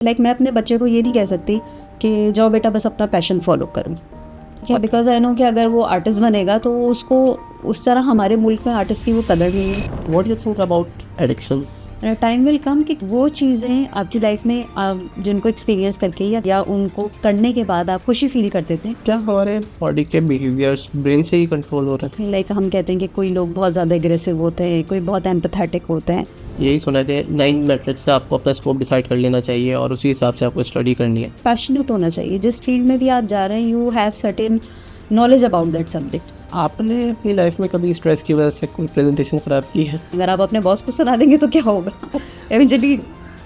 मैं अपने बच्चे को ये नहीं कह सकती कि जाओ बेटा बस अपना पैशन फॉलो करो, क्या बिकॉज आई नो कि अगर वो आर्टिस्ट बनेगा तो उसको उस तरह हमारे मुल्क में आर्टिस्ट की वो कदर नहीं है। What do you think about addictions? Time will come कि वो चीज़ें आपकी लाइफ में जिनको एक्सपीरियंस करके या उनको करने के बाद आप खुशी फील करते थे। क्या हमारे बॉडी के बिहेवियर्स ब्रेन से ही कंट्रोल हो रहे हैं? लाइक हम कहते हैं कि कोई लोग बहुत ज़्यादा एग्रेसिव होते हैं, कोई बहुत एम्पैथेटिक होते हैं। यही सुना है 9 मेथड्स से आपको अपना स्कोप डिसाइड कर लेना चाहिए और उसी हिसाब से आपको स्टडी करनी है। पैशनेट होना चाहिए जिस फील्ड में भी आप जा रहे हैं, you have certain knowledge about that subject. आपने अपनी लाइफ में कभी स्ट्रेस की वजह से कोई प्रेजेंटेशन खराब की है? अगर आप अपने बॉस को सुना देंगे तो क्या होगा एवेंचुअली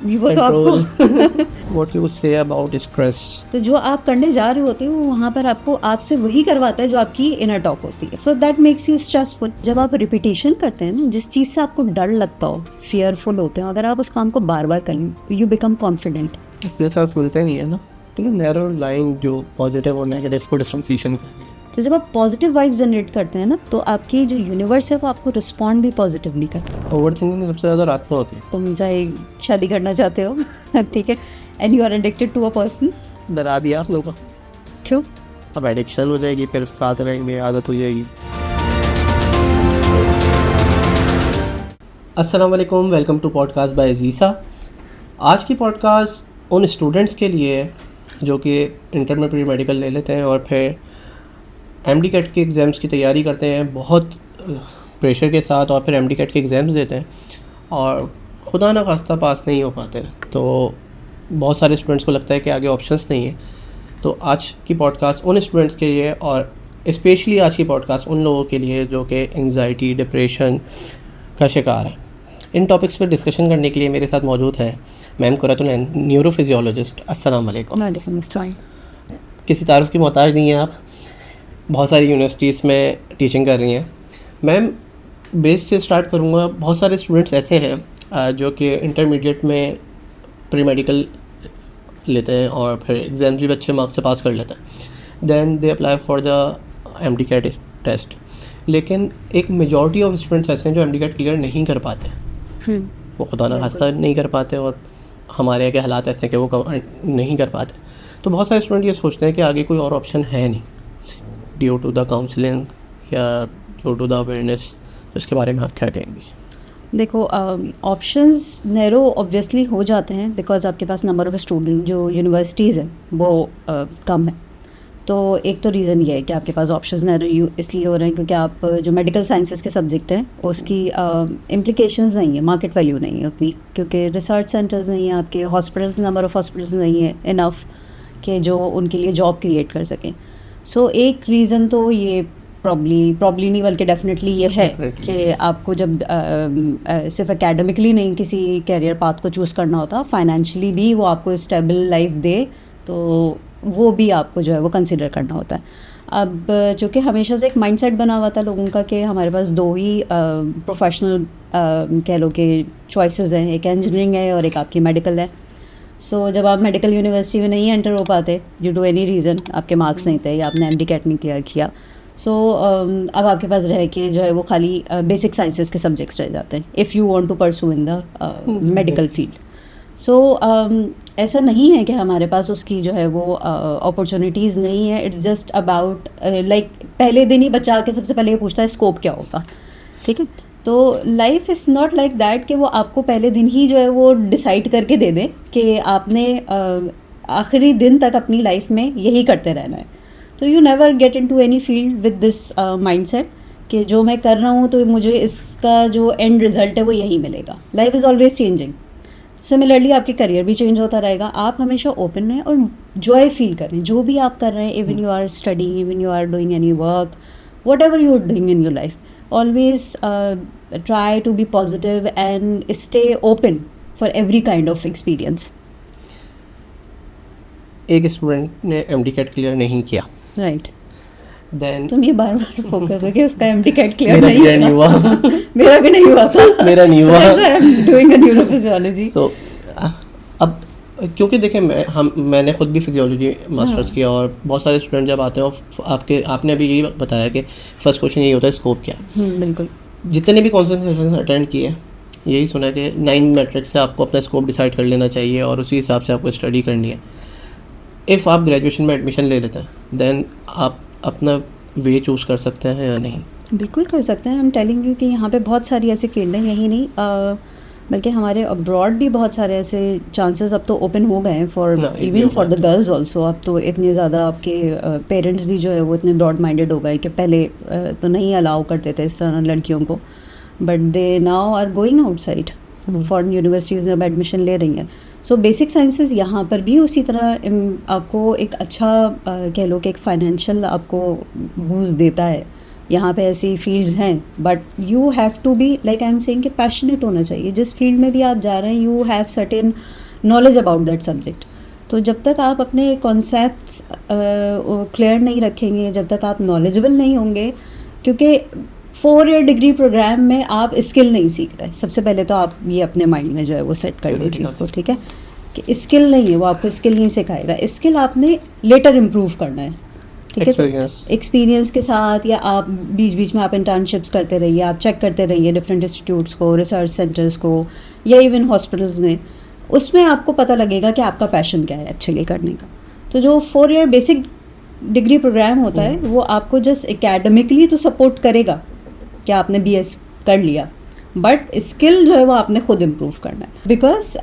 वो तो आपको What you say about stress? तो जो आप करने जा रहे होते हो वहाँ पर आपको आपसे वही करवाता है जो आपकी इनर टॉक होती है। So that makes you stressful. जब आप रिपीटेशन करते हैं ना, जिस चीज़ से आपको डर लगता हो, फियरफुल होते हो, अगर आप उस काम को बार बार करें यू बिकम कॉन्फिडेंट। इसके साथ मिलते नहीं है ना, ठीक है। नैरो लाइन जो पॉजिटिव और नेगेटिव को डिस्टिंक्शन करनी है। तो जब आप पॉजिटिव वाइब्स जनरेट करते हैं ना, तो आपकी जो यूनिवर्स है वो आपको रिस्पॉन्ड भी पॉजिटिवली करता है। ओवर थिंकिंग सबसे ज़्यादा रात में होती है। तुम चाहे शादी करना चाहते हो ठीक है, and you are addicted to a person. डरा दिया आप लोगों को। क्यों? अब एडिक्शन हो जाएगी, फिर साथ रहेंगे, आदत हो जाएगी। अस्सलाम वालेकुम, वेलकम टू पॉडकास्ट बाय अजीसा। आज की पॉडकास्ट उन स्टूडेंट्स के लिए है जो कि इंटर में प्री मेडिकल ले लेते हैं और फिर एमडी कैट के एग्ज़ाम्स की तैयारी करते हैं बहुत प्रेशर के साथ, और फिर एमडी कैट के एग्ज़ाम्स देते हैं और खुदा ना खास्ता पास नहीं हो पाते। तो बहुत सारे स्टूडेंट्स को लगता है कि आगे ऑप्शंस नहीं है। तो आज की पॉडकास्ट उन स्टूडेंट्स के लिए, और स्पेशली आज की पॉडकास्ट उन लोगों के लिए जो कि एंग्जाइटी, डिप्रेशन का शिकार है। इन टॉपिक्स पर डिस्कशन करने के लिए मेरे साथ मौजूद है मैम कुरैतुल, न्यूरोफिजियोलॉजिस्ट। अस्सलाम वालेकुम। वालेकुम अस्सलाम। किसी तारुफ की मोहताज नहीं है आप, बहुत सारी यूनिवर्सिटीज़ में टीचिंग कर रही हैं। मैम बेस से स्टार्ट करूँगा। बहुत सारे स्टूडेंट्स ऐसे हैं जो कि इंटरमीडिएट में प्री मेडिकल लेते हैं और फिर एग्ज़ाम्स भी अच्छे मार्क्स से पास कर लेते हैं, then they apply for the MD CAT test. लेकिन एक मेजॉरिटी ऑफ स्टूडेंट्स ऐसे हैं जो एमडी कैट क्लियर नहीं कर पाते। वो खुदा ना खास्ता नहीं कर पाते और हमारे यहाँ के हालात ऐसे हैं कि वो नहीं कर पाते। तो बहुत सारे स्टूडेंट ये सोचते हैं कि आगे कोई और ऑप्शन है नहीं ड्यू टू द काउंसलिंग या ड्यू टू द अवेयरनेस। तो इसके बारे में आप क्या कहेंगे? देखो, ऑप्शंस नैरो ऑब्वियसली हो जाते हैं बिकॉज आपके पास नंबर ऑफ़ स्टूडेंट जो यूनिवर्सिटीज़ हैं वो कम है। तो एक तो रीज़न ये है कि आपके पास ऑप्शंस नैरो इसलिए हो रहे हैं क्योंकि आप जो मेडिकल साइंसेस के सब्जेक्ट हैं उसकी इम्प्लिकेशंस नहीं है, मार्केट वैल्यू नहीं है उतनी, क्योंकि रिसर्च सेंटर्स नहीं हैं, आपके हॉस्पिटल्स, नंबर ऑफ़ हॉस्पिटल्स नहीं है इनफ कि जो उनके लिए जॉब क्रिएट कर सकें। सो एक रीज़न तो ये प्रॉब्ली नहीं बल्कि डेफिनेटली ये है कि आपको जब सिर्फ एकेडमिकली नहीं किसी कैरियर पाथ को चूज़ करना होता, फाइनेंशियली भी वो आपको स्टेबल लाइफ दे, तो वो भी आपको जो है वो कंसिडर करना होता है। अब चूँकि हमेशा से एक माइंडसेट बना हुआ था लोगों का कि हमारे पास दो ही प्रोफेशनल कह लो कि चॉइसेस हैं, एक इंजीनियरिंग है और एक आपकी मेडिकल है। सो जब आप मेडिकल यूनिवर्सिटी में नहीं एंटर हो पाते ड्यू टू एनी रीज़न, आपके मार्क्स नहीं थे या आपने एमडी कैट नहीं क्लियर किया, सो अब आपके पास रह के जो है वो खाली बेसिक साइंसेस के सब्जेक्ट्स रह जाते हैं if you want to pursue in the medical field. So ऐसा नहीं है कि हमारे पास उसकी जो है वो अपॉर्चुनिटीज़ नहीं है। इट्स जस्ट अबाउट लाइक पहले दिन ही बच्चा आके सबसे पहले ये पूछता है स्कोप क्या होगा, ठीक है। तो life is not like that कि वो आपको पहले दिन ही जो है वो डिसाइड करके दे दे कि आपने आखिरी दिन तक अपनी लाइफ में यही करते रहना है। तो you never get into any field with this mindset कि जो मैं कर रहा हूँ तो मुझे इसका जो एंड रिज़ल्ट है वो यही मिलेगा। Life is always changing. Similarly आपके करियर भी चेंज होता रहेगा। आप हमेशा ओपन रहें और जॉय फील करें जो भी आप कर रहे हैं, even you are studying, even you are doing any work, what ever you are doing in your life, always try to be positive and stay open for every kind of experience. एक student ने MD cat clear नहीं किया, right? Then तुम ये बार बार focus हो कि उसका MD cat clear नहीं हुआ। मेरा भी नहीं हुआ था। मेरा नहीं हुआ। So I'm doing a neurophysiology. So अब क्योंकि देखें मैंने खुद भी फिजियोलॉजी मास्टर्स किया और बहुत सारे स्टूडेंट जब आते हैं आपने अभी यही बताया कि फर्स्ट क्वेश्चन यही होता है स्कोप क्या। बिल्कुल। जितने भी कॉन्सल्टेशन अटेंड किए यही सुना है कि 9 मैट्रिक्स से आपको अपना स्कोप डिसाइड कर लेना चाहिए और उसी हिसाब से आपको स्टडी करनी है। इफ़ आप ग्रेजुएशन में एडमिशन ले लेते हैं देन आप अपना वे चूज़ कर सकते हैं या नहीं? बिल्कुल कर सकते हैं। आई एम टेलिंग यू कि यहाँ पे बहुत सारी ऐसी फील्ड हैं, यही नहीं बल्कि हमारे अब्रॉड भी बहुत सारे ऐसे चांसेस अब तो ओपन हो गए हैं फॉर No, easy इवन हो फॉर गया। The girls also. अब तो इतने ज़्यादा आपके पेरेंट्स भी जो है वो इतने ब्रॉड माइंडेड हो गए कि पहले तो नहीं अलाउ करते थे इस तरह लड़कियों को, but they now are going outside foreign universities में अब एडमिशन ले रही हैं। सो बेसिक साइंसेस यहाँ पर भी उसी तरह आपको एक अच्छा कह लो कि एक फाइनेंशियल आपको बूस्ट देता है। यहाँ पे ऐसी फील्ड्स हैं, but you have to be like I am saying कि पैशनेट होना चाहिए। जिस फील्ड में भी आप जा रहे हैं you have certain knowledge about that subject. तो जब तक आप अपने कॉन्सेप्ट क्लियर नहीं रखेंगे, जब तक आप नॉलेजेबल नहीं होंगे, क्योंकि 4 ईयर डिग्री प्रोग्राम में आप स्किल नहीं सीख रहे। सबसे पहले तो आप ये अपने माइंड में जो है वो सेट कर जरूरी लीजिए बात इसको, है। ठीक है, कि स्किल नहीं है, वो आपको स्किल नहीं सिखाएगा। स्किल आपने लेटर इम्प्रूव करना है, ठीक है। तो एक्सपीरियंस एक्सपीरियंस के साथ या आप बीच बीच में आप इंटर्नशिप्स करते रहिए, आप चेक करते रहिए डिफरेंट इंस्टीट्यूट्स को, रिसर्च सेंटर्स को, या इवन हॉस्पिटल्स में। उसमें आपको पता लगेगा कि आपका पैशन क्या है एक्चुअली करने का। तो जो 4 ईयर बेसिक डिग्री प्रोग्राम होता है वो आपको जस्ट एकेडमिकली तो सपोर्ट करेगा कि आपने BS कर लिया, बट स्किल जो है वो आपने खुद इम्प्रूव करना है। बिकॉज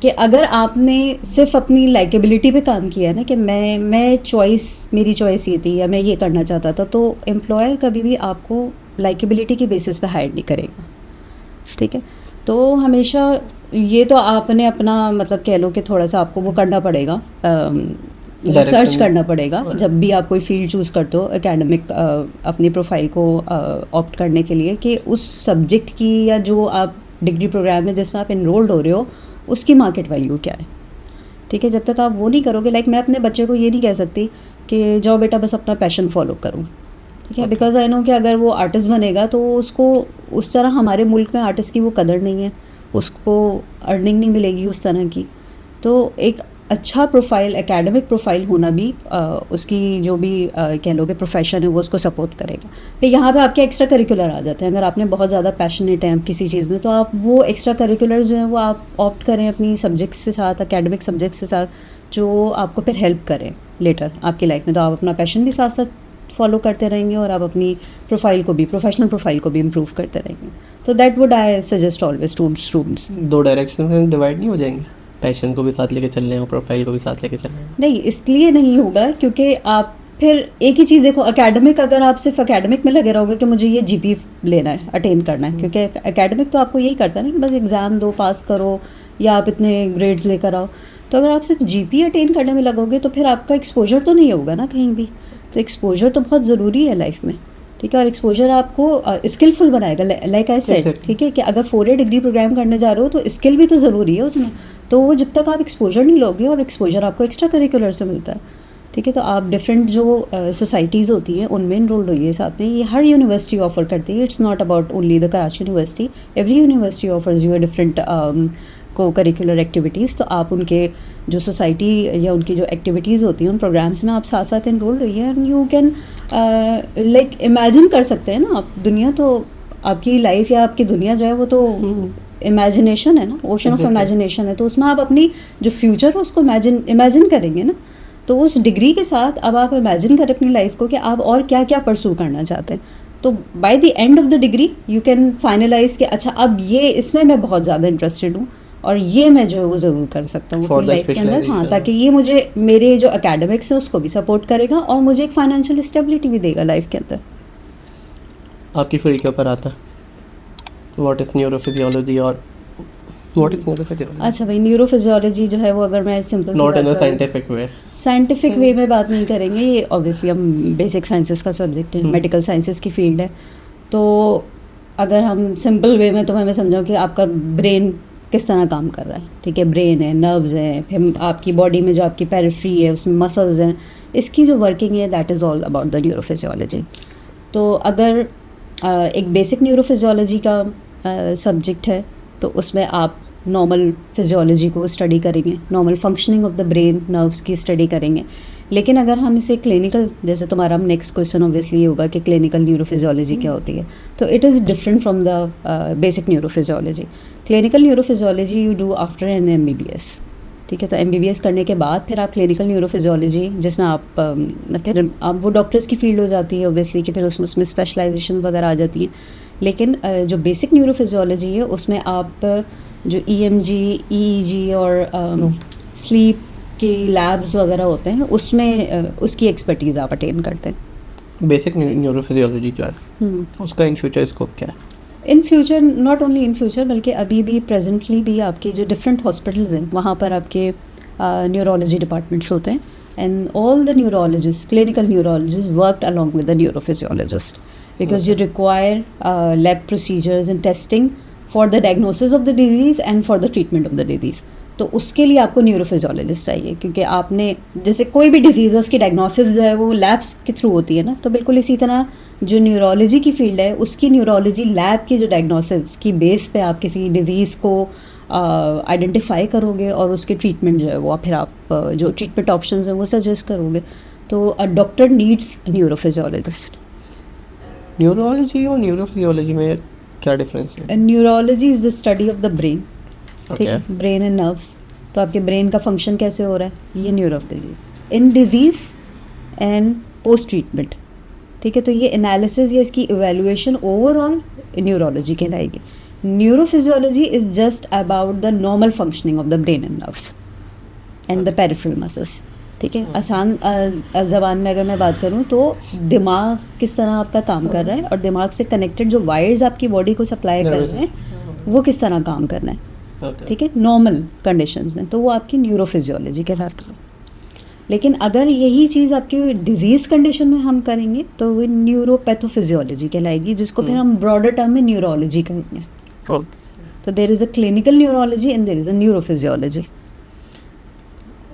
कि अगर आपने सिर्फ अपनी लाइकेबिलिटी पे काम किया है ना कि मैं चॉइस, मेरी चॉइस ये थी या मैं ये करना चाहता था, तो एम्प्लॉयर कभी भी आपको लाइकेबिलिटी के बेसिस पे हायर नहीं करेगा, ठीक है। तो हमेशा ये तो आपने अपना मतलब कह लो कि थोड़ा सा आपको वो करना पड़ेगा, रिसर्च Direction। करना पड़ेगा जब भी आप कोई फील्ड चूज़ करते हो एकेडमिक अपनी प्रोफाइल को ऑप्ट करने के लिए, कि उस सब्जेक्ट की या जो आप डिग्री प्रोग्राम में जिसमें आप इनरोल्ड हो रहे हो उसकी मार्केट वैल्यू क्या है, ठीक है। जब तक आप वो नहीं करोगे, लाइक मैं अपने बच्चे को ये नहीं कह सकती कि जाओ बेटा बस अपना पैशन फॉलो करो, ठीक है, बिकॉज आई नो कि अगर वो आर्टिस्ट बनेगा तो उसको उस तरह, हमारे मुल्क में आर्टिस्ट की वो कदर नहीं है, उसको अर्निंग नहीं मिलेगी उस तरह की। तो एक अच्छा प्रोफाइल, एकेडमिक प्रोफाइल होना भी उसकी जो भी कह लो कि प्रोफेशन है वो उसको सपोर्ट करेगा। फिर यहाँ पे आपके एक्स्ट्रा करिकुलर आ जाते हैं। अगर आपने बहुत ज़्यादा पैशनेट हैं किसी चीज़ में, तो आप वो एक्स्ट्रा करिकुलर जो है वो आप ऑप्ट करें अपनी सब्जेक्ट्स के साथ, एकेडमिक सब्जेक्ट्स के साथ, जो आपको फिर हेल्प करें लेटर आपकी लाइफ में। तो आप अपना पैशन भी साथ साथ फॉलो करते रहेंगे और आप अपनी प्रोफाइल को भी, प्रोफेशनल प्रोफाइल को भी इम्प्रूव करते रहेंगे। तो that would I suggest always to students. 2 direction में डिवाइड नहीं हो जाएंगे? पैशन को भी साथ लेके चल रहे हैं और प्रोफाइल को भी साथ लेके चल रहे हैं? नहीं, इसलिए नहीं होगा क्योंकि आप फिर एक ही चीज़ देखो, एकेडमिक अगर आप सिर्फ एकेडमिक में लगे रहोगे कि मुझे ये GP लेना है, अटेन करना है, क्योंकि एकेडमिक तो आपको यही करता है ना कि बस एग्ज़ाम दो, पास करो, या आप इतने ग्रेड्स लेकर आओ। तो अगर आप सिर्फ GP अटेन करने में लगोगे तो फिर आपका एक्सपोजर तो नहीं होगा ना कहीं भी। तो एक्सपोजर तो बहुत ज़रूरी है लाइफ में, ठीक है। और एक्सपोजर आपको स्किलफुल बनाएगा, लाइक आई सेड, Exactly। ठीक है, कि अगर 4 ईयर डिग्री प्रोग्राम करने जा रहे हो तो स्किल भी तो ज़रूरी है उसमें। तो वो जब तक आप एक्सपोजर नहीं लोगे, और एक्सपोजर आपको एक्स्ट्रा करिकुलर से मिलता है, ठीक है। तो आप डिफरेंट जो सोसाइटीज़ होती हैं उनमें इनरोल्ड होइए साथ में। ये हर यूनिवर्सिटी ऑफर करती है, it's not about only the Karachi university, every university offers you different को करिकुलर एक्टिविटीज़। तो आप उनके जो सोसाइटी या उनकी जो एक्टिविटीज़ होती हैं उन प्रोग्राम्स में आप साथ साथ इनरोल रहिए, and you can like imagine कर सकते हैं ना आप दुनिया। तो आपकी लाइफ या आपकी दुनिया जो है वो तो इमेजिनेशन है ना, ओशन ऑफ Exactly। इमेजिनेशन है। तो उसमें आप अपनी जो फ्यूचर है उसको इमेजिन करेंगे ना। तो उस डिग्री के साथ अब आप इमेजिन करें अपनी लाइफ को कि आप और क्या क्या परसू करना चाहते हैं। तो by the end of the degree you can finalize कि अच्छा अब ये इसमें मैं बहुत ज़्यादा इंटरेस्टेड हूँ और ये मैं जो है वो ज़रूर कर सकता हूँ For अपनी the लाइफ के अंदर। हाँ, specialization। ताकि ये मुझे मेरे जो एकेडमिक्स है उसको भी सपोर्ट करेगा और मुझे एक फाइनेंशियल स्टेबिलिटी भी देगा लाइफ के अंदर। आपकी फील्ड के ऊपर आता है व्हाट इज़ न्यूरोफिजियोलॉजी और व्हाट इज़ न्यूरोफिजियोलॉजी? अच्छा भाई, न्यूरोफिजियोलॉजी जो है वो अगर मैं simple not in a scientific way. Scientific way में बात नहीं करेंगे, ये ऑब्वियसली हम बेसिक साइंसेस का सब्जेक्ट है, मेडिकल साइंसेस की फील्ड है। तो अगर हम सिंपल वे में, तो मैं समझाऊँ कि आपका ब्रेन किस तरह काम कर रहा है, ठीक है। ब्रेन है, नर्व्स हैं, फिर आपकी बॉडी में जो आपकी पेरिफेरी है उसमें मसल्स हैं, इसकी जो वर्किंग है that is all about the neurophysiology. तो अगर एक बेसिक न्यूरोफिजियोलॉजी का सब्जेक्ट है तो उसमें आप नॉर्मल फिजियोलॉजी को स्टडी करेंगे, normal functioning of the brain, nerves की स्टडी करेंगे। लेकिन अगर हम इसे क्लिनिकल, जैसे तुम्हारा नेक्स्ट क्वेश्चन ऑब्वियसली ये होगा कि क्लिनिकल न्यूरोफिजियोलॉजी क्या होती है, तो it is different from the basic neurophysiology. Clinical neurophysiology you do after an MBBS. ठीक है, तो MBBS करने के बाद फिर आप क्लिनिकल न्यूरोफिजियोलॉजी, जिसमें आप फिर आप वो डॉक्टर्स की फील्ड हो जाती है ऑब्वियसली कि फिर उसमें स्पेशलाइजेशन वगैरह आ जाती है. लेकिन जो बेसिक न्यूरोफिजियोलॉजी है उसमें आप जो EMG, EEG और स्लीप के लैब्स वगैरह होते हैं उसमें उसकी एक्सपर्टीज़ आप अटेन करते हैं. बेसिक न्यूरोफिजियोलॉजी जो है उसका इन फ्यूचर स्कोप क्या है? In future, not only in future बल्कि अभी भी प्रेजेंटली भी आपके जो डिफरेंट हॉस्पिटल्स हैं वहाँ पर आपके न्यूरोलॉजी डिपार्टमेंट्स होते हैं. And all the neurologist, clinical neurologist worked along with the neurophysiologist because you require lab procedures and testing for the diagnosis of the disease and for the treatment of the disease. तो उसके लिए आपको न्यूरोफिजियोलॉजिस्ट चाहिए, क्योंकि आपने जैसे कोई भी डिजीज़ है उसकी डायग्नोसिस जो है वो लैब्स के थ्रू होती है ना, तो बिल्कुल इसी तरह जो न्यूरोलॉजी की फील्ड है उसकी न्यूरोलॉजी लैब की जो डायग्नोसिस की बेस पे आप किसी डिजीज़ को आइडेंटिफाई करोगे और उसके ट्रीटमेंट जो है वो फिर आप जो ट्रीटमेंट ऑप्शंस हैं वो सजेस्ट करोगे. तो अ डॉक्टर नीड्स न्यूरोफिजियोलॉजिस्ट. न्यूरोलॉजी और न्यूरोफिजियोलॉजी में क्या डिफरेंस है? Neurology is the study of the brain. ठीक है, Okay. Brain and nerves. तो आपके ब्रेन का फंक्शन कैसे हो रहा है, ये neurology in disease and post treatment. ठीक है, तो ये एनालिसिस या इसकी इवेल्युएशन ओवरऑल न्यूरोलॉजी कहलाएगी. Neurophysiology is just about the normal functioning of the brain and nerves and the peripheral muscles. ठीक है, आसान ज़बान में अगर मैं बात करूँ तो दिमाग किस तरह आपका काम कर रहा है और दिमाग से कनेक्टेड जो वायर्स आपकी बॉडी को सप्लाई कर रहे हैं वो किस तरह काम कर रहे हैं. ठीक है, नॉर्मल कंडीशंस में तो वो आपकी न्यूरोफिजियोलॉजी कहलाती है. लेकिन अगर यही चीज़ आपकी डिजीज़ कंडीशन में हम करेंगे तो वो न्यूरोपैथोफिजियोलॉजी कहलाएगी, जिसको फिर हम ब्रॉडर टर्म में न्यूरोलॉजी कहेंगे. तो there is a clinical neurology and there is a neurophysiology.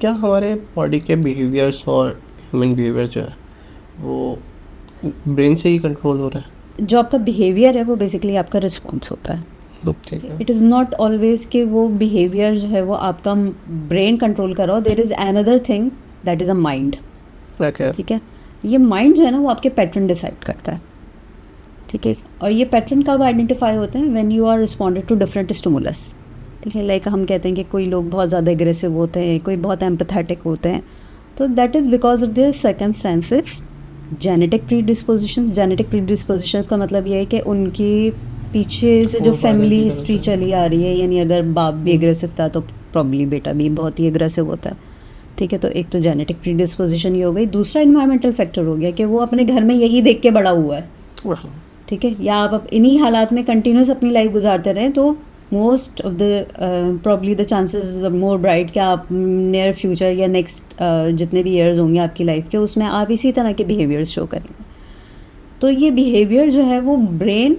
क्या हमारे बॉडी के बिहेवियर्स और ह्यूमन बिहेवियर जो है वो ब्रेन से ही कंट्रोल हो रहा है? जो आपका बिहेवियर है वो बेसिकली आपका रिस्पॉन्स होता है. ठीक है. इट इज़ नॉट ऑलवेज कि वो बिहेवियर जो है वो आपका ब्रेन कंट्रोल कर रहा हो. There is another thing that is a mind. Okay. ठीक है, ये माइंड जो है ना वो आपके पैटर्न डिसाइड करता है. ठीक है, और ये पैटर्न कब आइडेंटिफाई होते हैं, when you are responded to different stimulus. ठीक है, लाइक हम कहते हैं कि कोई लोग बहुत ज़्यादा एग्रेसिव होते हैं, कोई बहुत एम्पैथेटिक होते हैं, तो that is because of their circumstances. Genetic predispositions का मतलब ये है कि उनकी पीछे से जो फैमिली हिस्ट्री चली आ रही है, यानी अगर बाप भी एग्रेसिव था तो प्रॉब्ली बेटा भी बहुत ही एग्रेसिव होता है. ठीक है, तो एक तो जेनेटिक प्रीडिस्पोजिशन ये हो गई. दूसरा इन्वायरमेंटल फैक्टर हो गया कि वो अपने घर में यही देख के बड़ा हुआ है. ठीक है, या आप इन्हीं हालात में कंटिन्यूस अपनी लाइफ गुजारते रहें तो most of the probably the chances more bright कि आप नियर फ्यूचर या नेक्स्ट जितने भी ईयर्स होंगे आपकी लाइफ के उसमें आप इसी तरह के बिहेवियर्स शो करेंगे. तो ये बिहेवियर जो है वो ब्रेन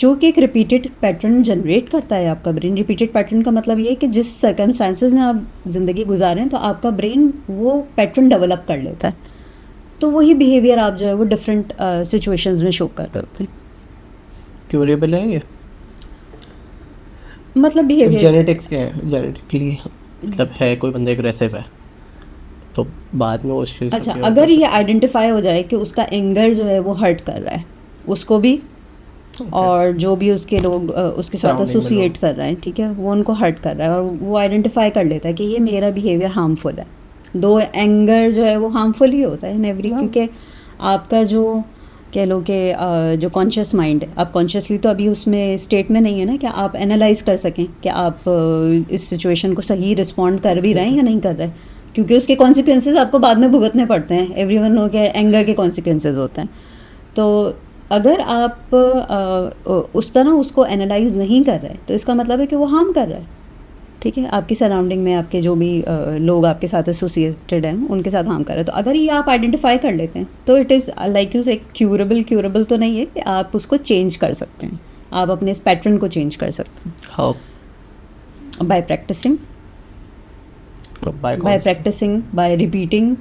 जो कि एक रिपीटेड पैटर्न जनरेट करता है. आपका ब्रेन रिपीटेड पैटर्न का मतलब ये है कि जिस सर्कमस्टांसेस में आप ज़िंदगी गुजारें तो आपका ब्रेन वो पैटर्न डेवलप कर लेता है. तो वही बिहेवियर आप जो है वो डिफरेंट सिचुएशंस में शो कर रहे होते हैं. क्यूरेबल है ये? मतलब बिहेवियर जेनेटिक्स क्या है? जेनेटिकली मतलब है कोई बंदा एग्रेसिव है तो बाद में उस चीज़ अच्छा, अगर ये आइडेंटिफाई हो जाए कि उसका एंगर जो है वो हर्ट कर रहा है उसको भी, और जो भी उसके लोग उसके साथ Surrounding में एसोसिएट लोग। कर रहे हैं, ठीक है, वो उनको हर्ट कर रहा है और वो आइडेंटिफाई कर लेता है कि ये मेरा बिहेवियर हार्मफुल है. दो एंगर जो है वो हार्मफुल ही होता है इन एवरी, क्योंकि आपका जो कह लो कि जो कॉन्शियस माइंड है, आप कॉन्शियसली तो अभी उसमें स्टेट में नहीं है ना कि आप एनालाइज कर सकें कि आप इस सिचुएशन को सही रिस्पॉन्ड कर भी रहे हैं या नहीं कर रहे, क्योंकि उसके कॉन्सिक्वेंसेज आपको बाद में भुगतने पड़ते हैं. एवरीवन नो के एंगर के कॉन्सिक्वेंसेज होते हैं. तो अगर आप उस तरह उसको एनालाइज नहीं कर रहे तो इसका मतलब है कि वो हार्म कर रहा है. ठीक है, आपकी सराउंडिंग में आपके जो भी लोग आपके साथ एसोसिएटेड हैं उनके साथ हार्म कर रहे हैं. तो अगर ये आप आइडेंटिफाई कर लेते हैं तो इट इज़ लाइक यू से क्यूरेबल तो नहीं है कि आप उसको चेंज कर सकते हैं. आप अपने इस पैटर्न को चेंज कर सकते हैं. How? By practicing, by repeating.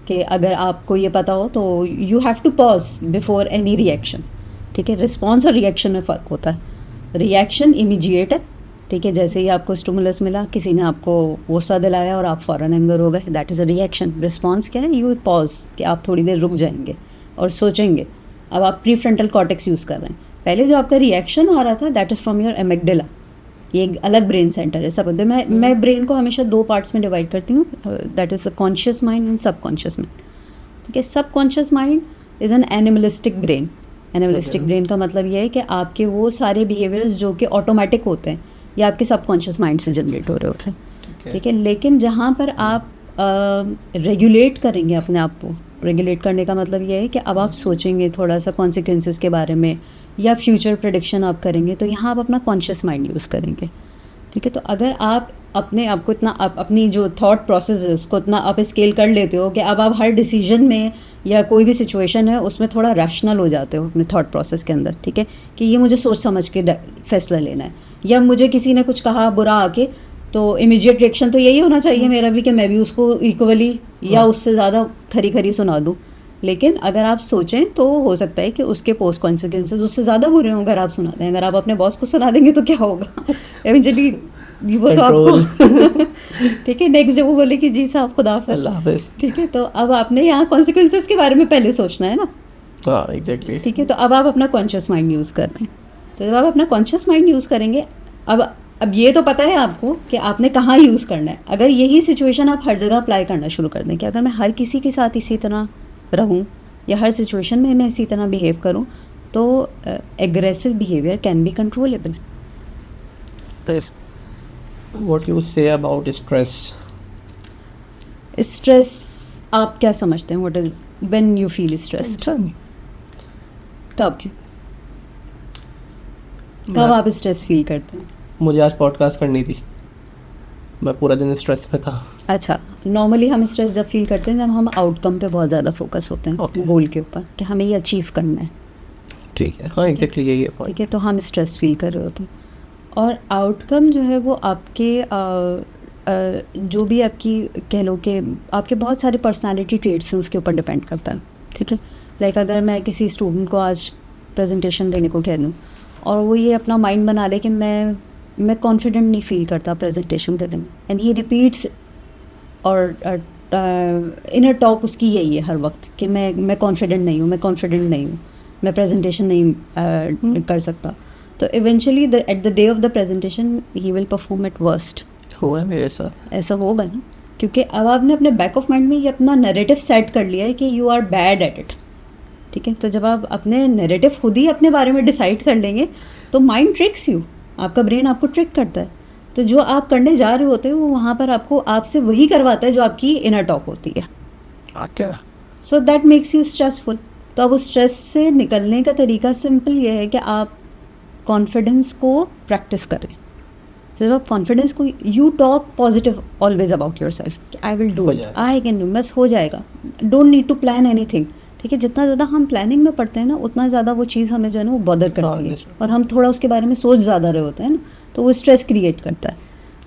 कि अगर आपको ये पता हो तो you have to pause before any reaction. ठीक है, रिस्पॉन्स और रिएक्शन में फ़र्क होता है. रिएक्शन इमीडिएट है, ठीक है, जैसे ही आपको स्टिमुलस मिला, किसी ने आपको गुस्सा दिलाया और आप फ़ौरन एंगर हो गए, that is a reaction. Response क्या है? यू पॉज, कि आप थोड़ी देर रुक जाएंगे और सोचेंगे। अब आप प्री फ्रंटल कॉर्टेक्स यूज़ कर रहे हैं। पहले जो आपका रिएक्शन आ रहा था, that is from your amygdala, ये एक अलग ब्रेन सेंटर है। सब होते हैं, मैं ब्रेन को हमेशा 2 पार्ट्स में डिवाइड करती हूँ, that is the conscious mind and subconscious mind. ठीक है, subconscious mind is an animalistic brain. Animalistic brain का मतलब ये है कि आपके वो सारे बिहेवियर्स जो कि ऑटोमेटिक होते हैं, ये आपके सबकॉन्शियस माइंड से जनरेट हो रहे होते हैं। ठीक है, लेकिन जहाँ पर आप रेगुलेट करेंगे अपने आप को, रेगुलेट करने का मतलब ये है कि अब आप सोचेंगे थोड़ा सा कॉन्सिक्वेंसेस के बारे में, या फ्यूचर प्रेडिक्शन आप करेंगे, तो यहाँ आप अपना कॉन्शियस माइंड यूज़ करेंगे। ठीक है, तो अगर आप अपने आप को इतना अपनी जो थॉट प्रोसेस है उसको इतना आप स्केल कर लेते हो कि अब आप हर डिसीजन में या कोई भी सिचुएशन है उसमें थोड़ा रैशनल हो जाते हो अपने थॉट प्रोसेस के अंदर। ठीक है, कि ये मुझे सोच समझ के फैसला लेना है, या मुझे किसी ने कुछ कहा बुरा आके, तो इमीडिएट रिएक्शन तो यही होना चाहिए मेरा भी कि मैं भी उसको इक्वली या उससे ज़्यादा खरी खरी सुना दूँ। लेकिन अगर आप सोचें तो हो सकता है कि उसके पोस्ट कॉन्सिक्वेंसेज उससे ज़्यादा बुरे हों अगर आप सुना दें। अगर आप अपने बॉस को सुना देंगे तो क्या होगा? इवेंचुअली वो तो आपको ठीक है, नेक्स्ट जब वो बोले कि जी साहब खुदा हाफिज़, ठीक है, तो अब आपने यहाँ कॉन्सिक्वेंसेज के बारे में पहले सोचना है ना। हाँ, एग्जैक्टली। ठीक है, तो अब आप अपना कॉन्शियस माइंड यूज़ कर रहे हैं। तो जब आप अपना कॉन्शियस माइंड यूज़ करेंगे, अब ये तो पता है आपको कि आपने कहाँ यूज़ करना है। अगर यही सिचुएशन आप हर जगह अप्लाई करना शुरू कर दें कि अगर मैं हर किसी के साथ इसी तरह रहूं या हर सिचुएशन में मैं इसी तरह बिहेव करूं, तो aggressive behaviour can be controllable. What you say about stress? Stress आप क्या समझते हैं? What is when you feel stressed? कब आप स्ट्रेस फील करते हैं? मुझे आज पॉडकास्ट करनी थी, मैं पूरा दिन स्ट्रेस में था। अच्छा, नॉर्मली हम स्ट्रेस जब फील करते हैं जब हम आउटकम पे बहुत ज़्यादा फोकस होते हैं, गोल के ऊपर, कि हमें ये अचीव करना है। ठीक है, हाँ एग्जैक्टली यही है पॉइंट। ठीक है, तो हम स्ट्रेस फील कर रहे होते हैं, और आउटकम जो है वो आपके जो भी आपकी कह लो कि आपके बहुत सारे पर्सनालिटी ट्रेट्स हैं उसके ऊपर डिपेंड करता है। ठीक है, लाइक अगर मैं किसी स्टूडेंट को आज प्रेजेंटेशन देने को कह दूँ और वो ये अपना माइंड बना ले कि मैं कॉन्फिडेंट नहीं फील करता प्रेजेंटेशन देने में, एंड ही रिपीट्स और इनर टॉक उसकी यही है हर वक्त कि मैं कॉन्फिडेंट नहीं हूँ, मैं कॉन्फिडेंट नहीं हूँ, मैं प्रेजेंटेशन नहीं कर सकता, तो eventually at the day of the presentation he will perform at worst. हुआ है मेरे साथ, ऐसा होगा ना, क्योंकि अब आपने अपने बैक ऑफ माइंड में ये अपना नैरेटिव सेट कर लिया है कि you are bad at it. ठीक है, तो जब आप अपने नैरेटिव खुद ही अपने बारे में डिसाइड कर लेंगे तो माइंड ट्रिक्स यू, आपका ब्रेन आपको ट्रिक करता है, तो जो आप करने जा रहे होते हो वो वहाँ पर आपको आपसे वही करवाता है जो आपकी इनर टॉक होती है। अच्छा, so that makes you stressful. तो अब उस स्ट्रेस से निकलने का तरीका सिंपल ये है कि आप कॉन्फिडेंस को प्रैक्टिस करें। जब आप कॉन्फिडेंस को, you talk positive always about your self, I will do it, I can do, बस हो जाएगा, don't need to plan anything. ठीक है, जितना ज़्यादा हम प्लानिंग में पढ़ते हैं ना उतना ज़्यादा वो चीज़ हमें जो है ना वो बॉदर करती है, और हम थोड़ा उसके बारे में सोच ज़्यादा रहे होते हैं ना, तो वो स्ट्रेस क्रिएट करता है।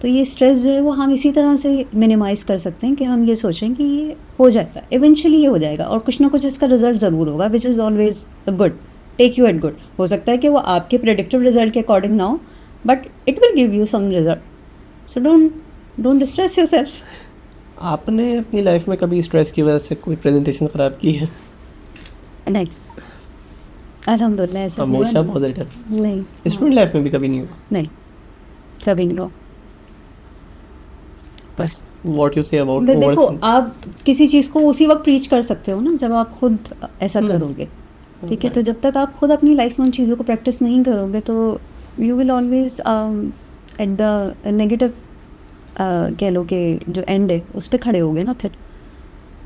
तो ये स्ट्रेस जो है वो हम इसी तरह से मिनिमाइज़ कर सकते हैं कि हम ये सोचें कि ये हो जाएगा, इवेंचुअली ये हो जाएगा, और कुछ ना कुछ इसका रिजल्ट ज़रूर होगा, which is always good, take you at good. हो सकता है कि वो आपके प्रेडिक्टिव रिजल्ट के अकॉर्डिंग ना हो, but it will give you some result. So don't stress yourself. आपने अपनी लाइफ में कभी स्ट्रेस की वजह से कोई प्रेजेंटेशन ख़राब की है? नहीं, अल्हम्दुलिल्लाह ऐसा हमेशा पॉजिटिव। नहीं, स्टूडेंट लाइफ में भी कभी नहीं हुआ? नहीं, कभी नहीं हुआ। बस व्हाट यू से अबाउट देखो, आप किसी चीज़ को उसी वक्त प्रीच कर सकते हो ना जब आप खुद ऐसा करोगे। ठीक है, तो जब तक आप खुद अपनी लाइफ में उन चीज़ों को प्रैक्टिस नहीं करोगे तो you will always at the negative कह लो कि जो एंड है उस पर खड़े होगे ना फिर।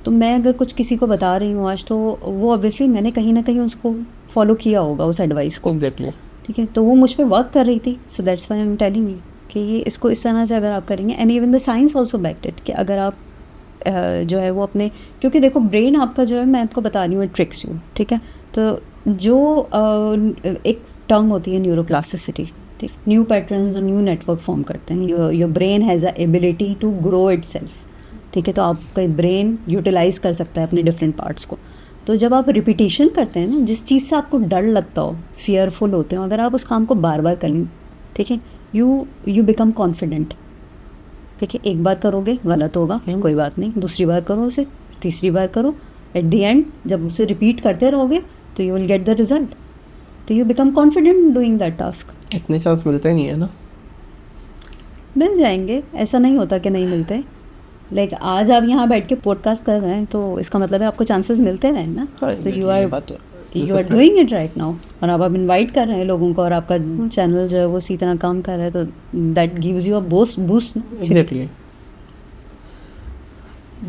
तो मैं अगर कुछ किसी को बता रही हूँ आज, तो वो ऑब्वियसली मैंने कहीं ना कहीं उसको फॉलो किया होगा उस एडवाइस को। एग्जैक्टली। ठीक है, तो वो मुझ पर वर्क कर रही थी, so that's why I am telling you कि ये इसको इस तरह से अगर आप करेंगे, and even the science also backed it, कि अगर आप जो है वो अपने, क्योंकि देखो ब्रेन आपका जो है, मैं आपको बता रही हूँ, ट्रिक्स यू। ठीक है, तो जो एक टर्म होती है न्यूरोप्लास्टिसिटी, ठीक, न्यू पैटर्न्स और न्यू नेटवर्क फॉर्म करते हैं। Your brain has a ability to grow itself. ठीक है, तो आपका ब्रेन यूटिलाइज कर सकता है अपने डिफरेंट पार्ट्स को। तो जब आप रिपीटिशन करते हैं ना, जिस चीज़ से आपको डर लगता हो, फियरफुल होते हो, अगर आप उस काम को बार बार कर लें, ठीक है, यू बिकम कॉन्फिडेंट। ठीक है, एक बार करोगे गलत होगा, कोई बात नहीं, दूसरी बार करो उसे, तीसरी बार करो, एट द एंड जब उसे रिपीट करते रहोगे तो you will get the result, तो you become confident doing that task. इतने चांस मिलते नहीं है ना। मिल जाएंगे, ऐसा नहीं होता कि नहीं मिलते। लाइक आज आप यहाँ बैठ के पॉडकास्ट कर रहे हैं तो इसका मतलब है आपको चांसेस मिलते रहे ना, तो you are doing it right now, और आप इनवाइट कर रहे हैं लोगों को, और आपका चैनल जो है वो इसी तरह काम कर रहा है, तो that gives you a boost. Exactly.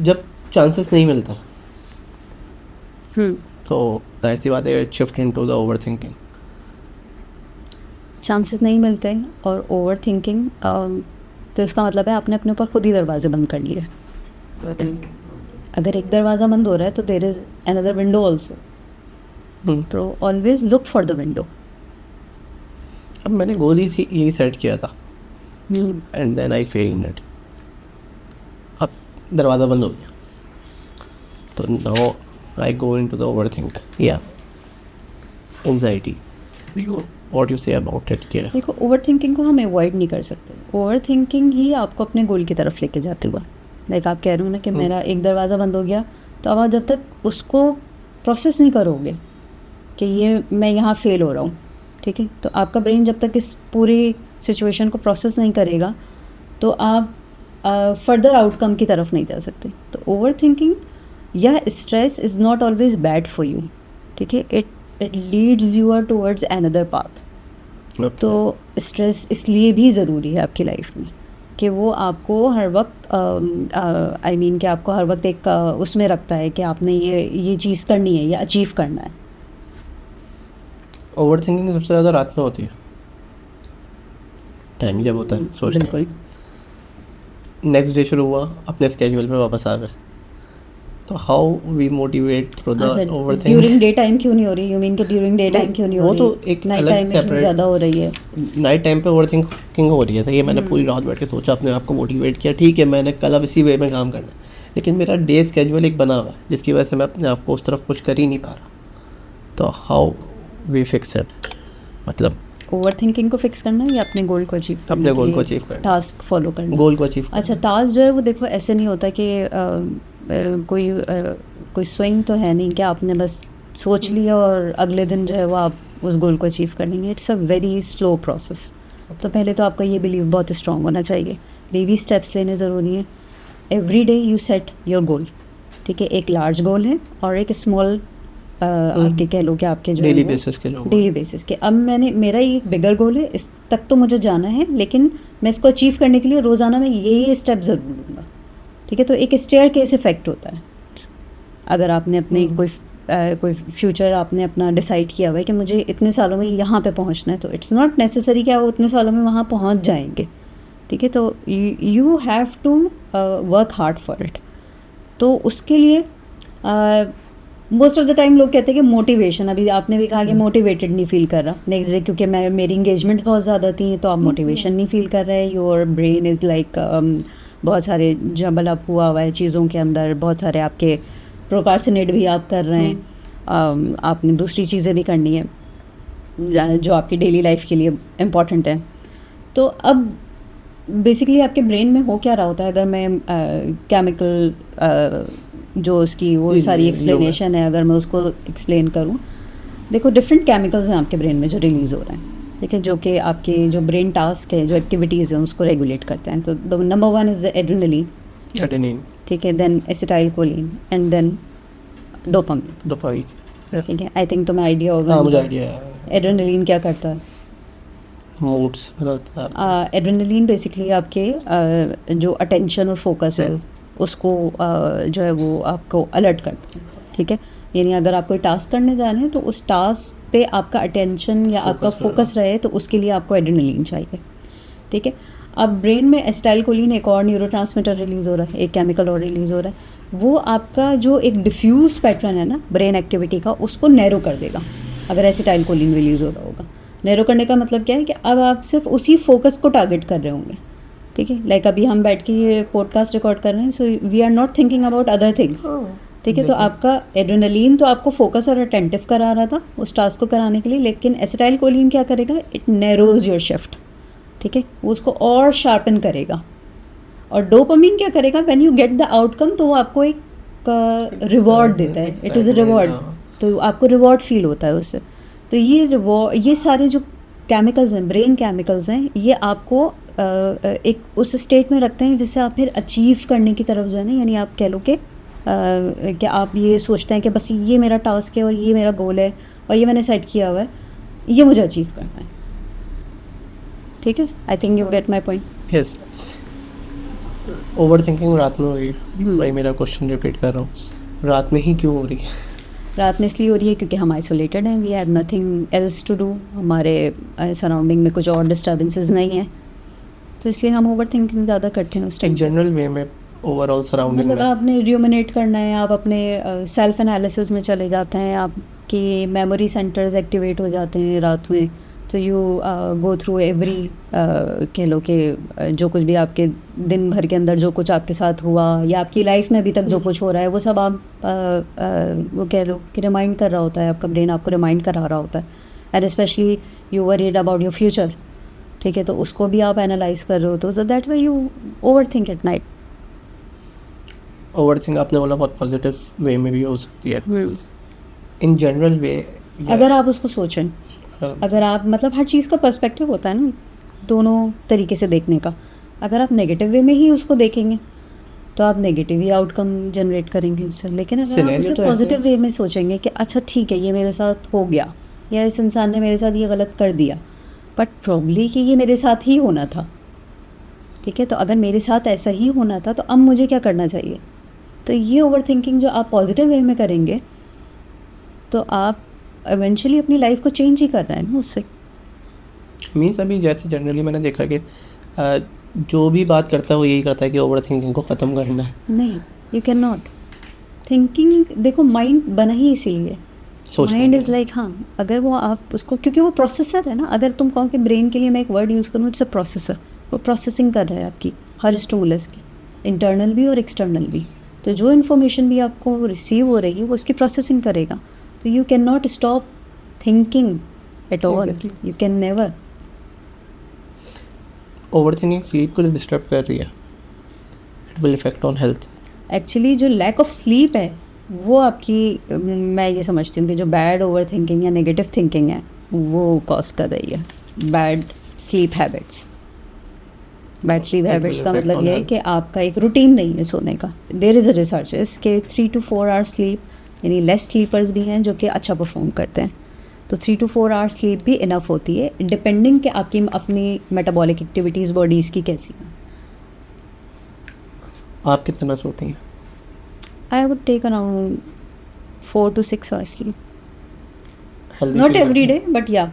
जब चांसेस नहीं मिलता तो जाहिर सी बात है shift into the over thinking. Chances नहीं मिलते और ओवर थिंकिंग, तो इसका मतलब है आपने अपने ऊपर खुद ही दरवाजे बंद कर लिए। अगर एक दरवाज़ा बंद हो रहा है तो there is another window also, तो always look for the window. अब मैंने गोल ही यही सेट किया था and then I fail in it. अब दरवाज़ा बंद हो गया तो now I go into the overthink, या anxiety, what you say about it. क्या देखो, ओवर थिंकिंग को हम अवॉइड नहीं कर सकते, ओवर थिंकिंग ही आपको अपने गोल की तरफ लेके जाते हुआ। लाइक आप कह रहे हो ना कि मेरा एक दरवाज़ा बंद हो गया, तो अब आप जब तक उसको प्रोसेस नहीं करोगे कि ये मैं यहाँ फेल हो रहा हूँ, ठीक है, तो आपका ब्रेन जब तक इस पूरी सिचुएशन को प्रोसेस नहीं करेगा तो आप फर्दर आउटकम की तरफ नहीं जा सकते। तो ओवर थिंकिंग या stress is not always bad for you, ठीक है, it leads you towards another path. तो स्ट्रेस इसलिए भी ज़रूरी है आपकी लाइफ में कि वो आपको हर वक्त आई मीन कि आपको हर वक्त एक उसमें रखता है कि आपने ये चीज़ करनी है या अचीव करना है। ओवर थिंकिंग सबसे ज़्यादा रात में होती है, टाइम जब होता है सोचने। बिल्कुल। नेक्स्ट डे शुरू हुआ, अपने स्केड्यूल पे वापस आ गए, तो how we motivate through the overthinking. During day time क्यों नहीं हो रही? यू मीन कि ड्यूरिंग डे टाइम क्यों नहीं हो वो रही? तो एक नाइट अलग टाइम में क्यों ज़्यादा हो रही है? नाइट टाइम पे ओवरथिंकिंग हो रही है, तो ये मैंने पूरी रात बैठ के सोचा, अपने आप को मोटिवेट किया, ठीक है मैंने कल अब इसी वे में काम करना है, लेकिन मेरा डे स्केड्यूल एक बना हुआ है जिसकी वजह से मैं अपने आप को उस तरफ कुछ कर ही नहीं पा रहा। तो हाउ वी फिक्स इट, मतलब ओवर थिंकिंग को फिक्स करना है या अपने गोल को अचीव करना? अपने गोल को अचीव करना, टास्क फॉलो करना, गोल को अचीव। अच्छा, टास्क जो है वो देखो ऐसे नहीं होता कि कोई स्विंग तो है नहीं कि आपने बस सोच लिया और अगले दिन जो है वो आप उस गोल को अचीव कर लेंगे। It's a very slow process. तो पहले तो आपका ये बिलीव बहुत स्ट्रॉन्ग होना चाहिए, बेबी स्टेप्स लेने ज़रूरी हैं। Every day you set your goal, ठीक है, एक लार्ज गोल है और एक स्मॉल आपके कह लो कि आपके जो डेली बेसिस के लोग, डेली बेसिस के। अब मेरा ये एक बिगर गोल है, इस तक तो मुझे जाना है, लेकिन मैं इसको अचीव करने के लिए रोज़ाना मैं ये स्टेप ज़रूर लूँगा, ठीक है। तो एक स्टेयर केस इफेक्ट होता है। अगर आपने अपने कोई फ्यूचर आपने अपना डिसाइड किया हुआ है कि मुझे इतने सालों में यहाँ पे पहुँचना है, तो इट्स नॉट नेसेसरी कि आप उतने सालों में वहाँ पहुँच जाएंगे, ठीक है। तो you have to work hard for it. तो उसके लिए मोस्ट ऑफ द टाइम लोग कहते हैं कि मोटिवेशन, अभी आपने भी कहा कि मोटिवेटेड नहीं फील कर रहा नेक्स्ट डे, क्योंकि मेरी इंगेजमेंट बहुत ज़्यादा थी, तो आप मोटिवेशन नहीं फील कर रहे। योर ब्रेन इज़ लाइक बहुत सारे जबल अप हुआ है चीज़ों के अंदर, बहुत सारे आपके प्रोकार्सिनेट भी आप कर रहे हैं। आपने दूसरी चीज़ें भी करनी है जो आपकी डेली लाइफ के लिए इम्पॉर्टेंट है। तो अब बेसिकली आपके ब्रेन में हो क्या रहा होता है, अगर मैं केमिकल जो उसकी वो सारी एक्सप्लेनेशन है, अगर मैं उसको एक्सप्लेन करूं, देखो डिफरेंट केमिकल्स हैं आपके ब्रेन में जो रिलीज़ हो रहे हैं, ठीक है, जो कि आपके जो ब्रेन टास्क है, जो एक्टिविटीज़ हैं उसको रेगुलेट करते हैं। तो द नंबर 1 इज़ एड्रेनलिन, ठीक है, then acetylcholine and then dopamine, ठीक है। आई थिंक तुम्हें आइडिया होगा। मुझे आइडिया है। एड्रेनलिन क्या करता है? मूड्स बनाता है। एड्रेनलिन बेसिकली आपके जो अटेंशन और फोकस है उसको जो है वो आपको अलर्ट करता है, ठीक है। यानी अगर आप कोई टास्क करने जा रहे हैं तो उस टास्क पे आपका अटेंशन या आपका फोकस रहे, तो उसके लिए आपको एड्रेनलिन चाहिए, ठीक है। अब ब्रेन में एसिटाइलकोलिन एक और न्यूरोट्रांसमीटर रिलीज़ हो रहा है, एक केमिकल और रिलीज़ हो रहा है। वो आपका जो एक डिफ्यूज़ पैटर्न है ना ब्रेन एक्टिविटी का, उसको नैरो कर देगा अगर एसिटाइलकोलिन रिलीज़ हो रहा होगा। नैरो करने का मतलब क्या है कि अब आप सिर्फ उसी फोकस को टारगेट कर रहे होंगे, ठीक है। लाइक अभी हम बैठ के ये पॉडकास्ट रिकॉर्ड कर रहे हैं, so we are not thinking about other things, ठीक है। तो आपका एड्रेनलिन तो आपको फोकस और अटेंटिव करा रहा था उस टास्क को कराने के लिए, लेकिन एसिटाइलकोलिन क्या करेगा? इट नैरोज योर शिफ्ट, ठीक है, वो उसको और शार्पन करेगा। और डोपामिन क्या करेगा, when you get the outcome, तो वो आपको एक रिवॉर्ड देता है, इट इज़ अ रिवॉर्ड, तो आपको रिवॉर्ड फील होता है उससे। तो ये रिवॉर्ड, ये सारे जो केमिकल्स हैं, ब्रेन केमिकल्स हैं, ये आपको एक उस स्टेट में रखते हैं जिससे आप फिर अचीव करने की तरफ जो है ना, यानी आप कह लो कि आप ये सोचते हैं कि बस ये मेरा टास्क है और ये मेरा गोल है और ये मैंने सेट किया हुआ है, ये मुझे अचीव करना है। ठीक है, I think you get my point. Yes. Over thinking रात में हो रही है, भाई मेरा क्वेश्चन रिपीट कर रहा हूँ, रात में ही क्यों हो रही है? रात में इसलिए हो रही है क्योंकि हम आइसोलेटेड हैं, we have nothing else to do, हमारे सराउंडिंग में कुछ और डिस्टर्बेंसेस नहीं हैं, तो इसलिए हम ओवर थिंकिंग ज़्यादा करते हैं उस एक टाइम। जनरल वे में ओवरऑल सराउंडिंग मतलब में आपने र्यूमिनेट करना है, आप अपने सेल्फ एनालिसिस में चले जाते हैं, आपके मेमोरी सेंटर्स एक्टिवेट हो जाते हैं रात में, तो यू गो थ्रू एवरी, कह लो कि जो कुछ भी आपके दिन भर के अंदर जो कुछ आपके साथ हुआ या आपकी लाइफ में अभी तक जो कुछ हो रहा है, वो सब आप वो कह लो कि रिमाइंड कर रहा होता है, आपका ब्रेन आपको रिमाइंड करा रहा होता है, and specially you worried about your future. ठीक है, तो उसको भी आप एनालाइज कर रहे हो, तो that way you over think at night. Over think आपने बोला बहुत पॉजिटिव वे में भी हो सकती है, इन जनरल वे अगर आप उसको सोचें, अगर आप मतलब हर चीज़ का पर्सपेक्टिव होता है ना, दोनों तरीके से देखने का। अगर आप नेगेटिव वे में ही उसको देखेंगे तो आप नेगेटिव ही आउटकम जनरेट करेंगे उससे, लेकिन अगर आप Scenario उसे तो ऐसे पॉजिटिव वे में सोचेंगे कि अच्छा ठीक है, ये मेरे साथ हो गया या इस इंसान ने मेरे साथ ये गलत कर दिया, बट प्रॉब्ली कि ये मेरे साथ ही होना था। ठीक है, तो अगर मेरे साथ ऐसा ही होना था तो अब मुझे क्या करना चाहिए, तो ये ओवर थिंकिंग जो आप पॉजिटिव वे में करेंगे तो आप इवेंचुअली अपनी लाइफ को चेंज ही कर रहे हैं ना उससे। मीन्स अभी जैसे जनरली मैंने देखा कि जो भी बात करता है वो यही करता है कि ओवर थिंकिंग को ख़त्म करना है। नहीं, यू कैन नॉट। थिंकिंग देखो, माइंड बना ही इसीलिए, माइंड इज़ लाइक, हाँ, अगर वो आप उसको, क्योंकि वो प्रोसेसर है ना, अगर तुम कहो कि ब्रेन के लिए मैं एक वर्ड यूज़ करूँ, इट्स अ प्रोसेसर, वो प्रोसेसिंग कर रहा है आपकी हर स्टिमुलस की, इंटरनल भी और एक्सटर्नल भी। तो जो इन्फॉर्मेशन भी आपको रिसीव हो रही है वो उसकी प्रोसेसिंग करेगा, तो you can not stop thinking at all, you can never. Over thinking sleep को डिस्टर्ब कर रही है, it will effect on health. Actually जो लैक ऑफ स्लीप है वो आपकी, मैं ये समझती हूँ कि जो बैड ओवर थिंकिंग या नेगेटिव थिंकिंग है वो कॉज कर रही है bad sleep habits. Bad sleep habits का मतलब ये है कि आपका एक रूटीन नहीं है सोने का। देयर इज़ अ रिसर्च इस के 3 to 4 आवर्स स्लीप, यानी लेस स्लीपर्स भी हैं जो कि अच्छा परफॉर्म करते हैं, तो 3 to 4 आवर्स स्लीप भी इनफ होती है, डिपेंडिंग कि आपकी अपनी मेटाबॉलिक एक्टिविटीज़ बॉडीज़ की कैसी हैं। आप कितना सोती हैं? I would take around 4 to 6 hours sleep. Healthy Not every day, but yeah,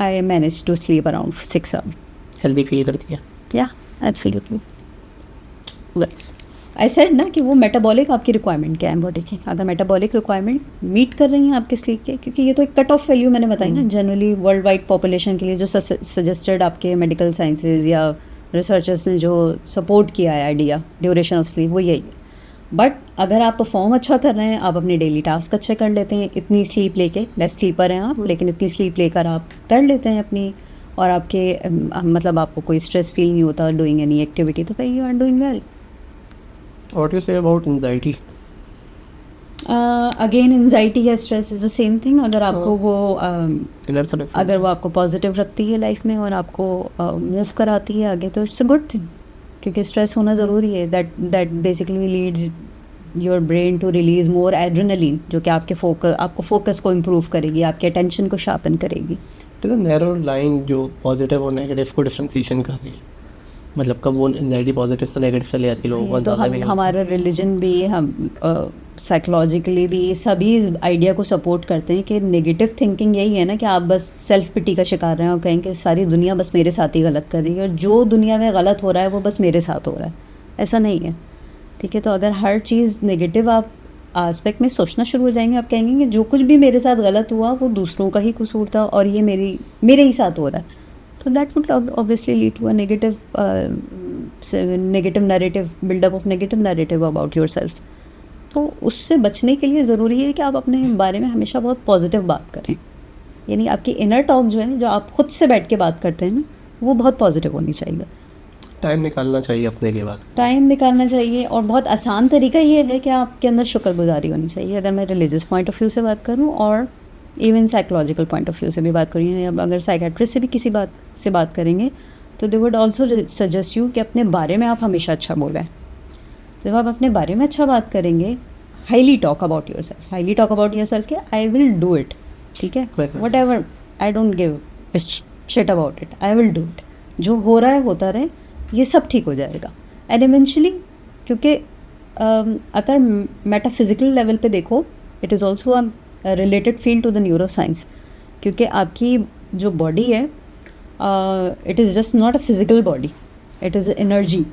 I manage to sleep around 6 hours. Healthy feel करती है? Yeah, absolutely. Well, I said ना कि वो मेटाबॉलिक आपकी रिक्वायरमेंट क्या है बॉडी की, अगर मेटाबॉलिक रिक्वायरमेंट मीट कर रही हैं आपके स्लीप के, क्योंकि ये तो एक कट ऑफ वैल्यू मैंने बताई ना, जनरली वर्ल्ड वाइड पॉपुलेशन के लिए जो सजेस्टेड आपके मेडिकल साइंसेज या रिसर्चर्स ने जो सपोर्ट किया है आइडिया ड्यूरेशन ऑफ स्लीप, वो यही है। बट अगर आप परफॉर्म अच्छा कर रहे हैं, आप अपने डेली टास्क अच्छे कर लेते हैं, इतनी स्लीप लेके, लेस स्लीपर हैं आप लेकिन इतनी स्लीप लेकर आप कर लेते हैं अपनी, और आपके मतलब आपको कोई स्ट्रेस फील नहीं होता डूइंग एनी एक्टिविटी, तो भाई you are doing well. What you say about anxiety? Again anxiety या stress is the same thing. अगर आपको वो अगर वो आपको पॉजिटिव रखती है लाइफ में और आपको मूव कराती है आगे, तो इट्स अ गुड थिंग, क्योंकि स्ट्रेस होना ज़रूरी है। That basically leads your brain to release more adrenaline, जो कि आपको फोकस को इम्प्रूव करेगी, आपके अटेंशन को शार्पन करेगी। It is a narrow line जो पॉजिटिव और नेगेटिव को डिफरेंशिएशन कर रही है, मतलब कब वो एंजाइटी पॉजिटिव से नेगेटिव चले जाती है लोगों को तो हमारा रिलीजन भी, हम साइकोलॉजिकली भी सभी इस आइडिया को सपोर्ट करते हैं कि नेगेटिव थिंकिंग यही है ना कि आप बस सेल्फ पिटी का शिकार रहे हैं और कहें कि सारी दुनिया बस मेरे साथ ही गलत कर रही है, और जो दुनिया में गलत हो रहा है वो बस मेरे साथ हो रहा है। ऐसा नहीं है, ठीक है। तो अगर हर चीज़ नेगेटिव आप आस्पेक्ट में सोचना शुरू हो जाएंगे, आप कहेंगे कि जो कुछ भी मेरे साथ गलत हुआ वो दूसरों का ही कसूर था और ये मेरे ही साथ हो रहा है, तो that would obviously lead to a negative narrative, buildup of negative narrative about yourself. तो उससे बचने के लिए ज़रूरी है कि आप अपने बारे में हमेशा बहुत पॉजिटिव बात करें, यानी आपकी इनर टॉक जो है, जो आप खुद से बैठ के बात करते हैं ना, वो बहुत पॉजिटिव होनी चाहिए। टाइम निकालना चाहिए अपने लिए बात। टाइम निकालना चाहिए, और बहुत आसान तरीका ये है कि आपके अंदर शुक्रगुजारी होनी चाहिए। अगर मैं रिलीजियस पॉइंट ऑफ व्यू से बात करूँ और even psychological point of view से भी बात करूँ, या अगर साइकेट्रिस्ट से भी किसी बात से बात करेंगे तो they would also suggest you कि अपने बारे में आप हमेशा अच्छा बोलें। जब आप अपने बारे में अच्छा बात करेंगे, highly talk about your self, highly talk about your self के आई विल डू इट, ठीक है, Right. What ever, I don't give shit about it, I will do it. जो हो रहा है होता रहे, ये सब ठीक हो जाएगा। एंड इवेंचुअली, क्योंकि अगर मेटाफिजिकल लेवल पे देखो, it is also a related field to the neuroscience, क्योंकि आपकी जो बॉडी है, it is just not a physical body, it is energy,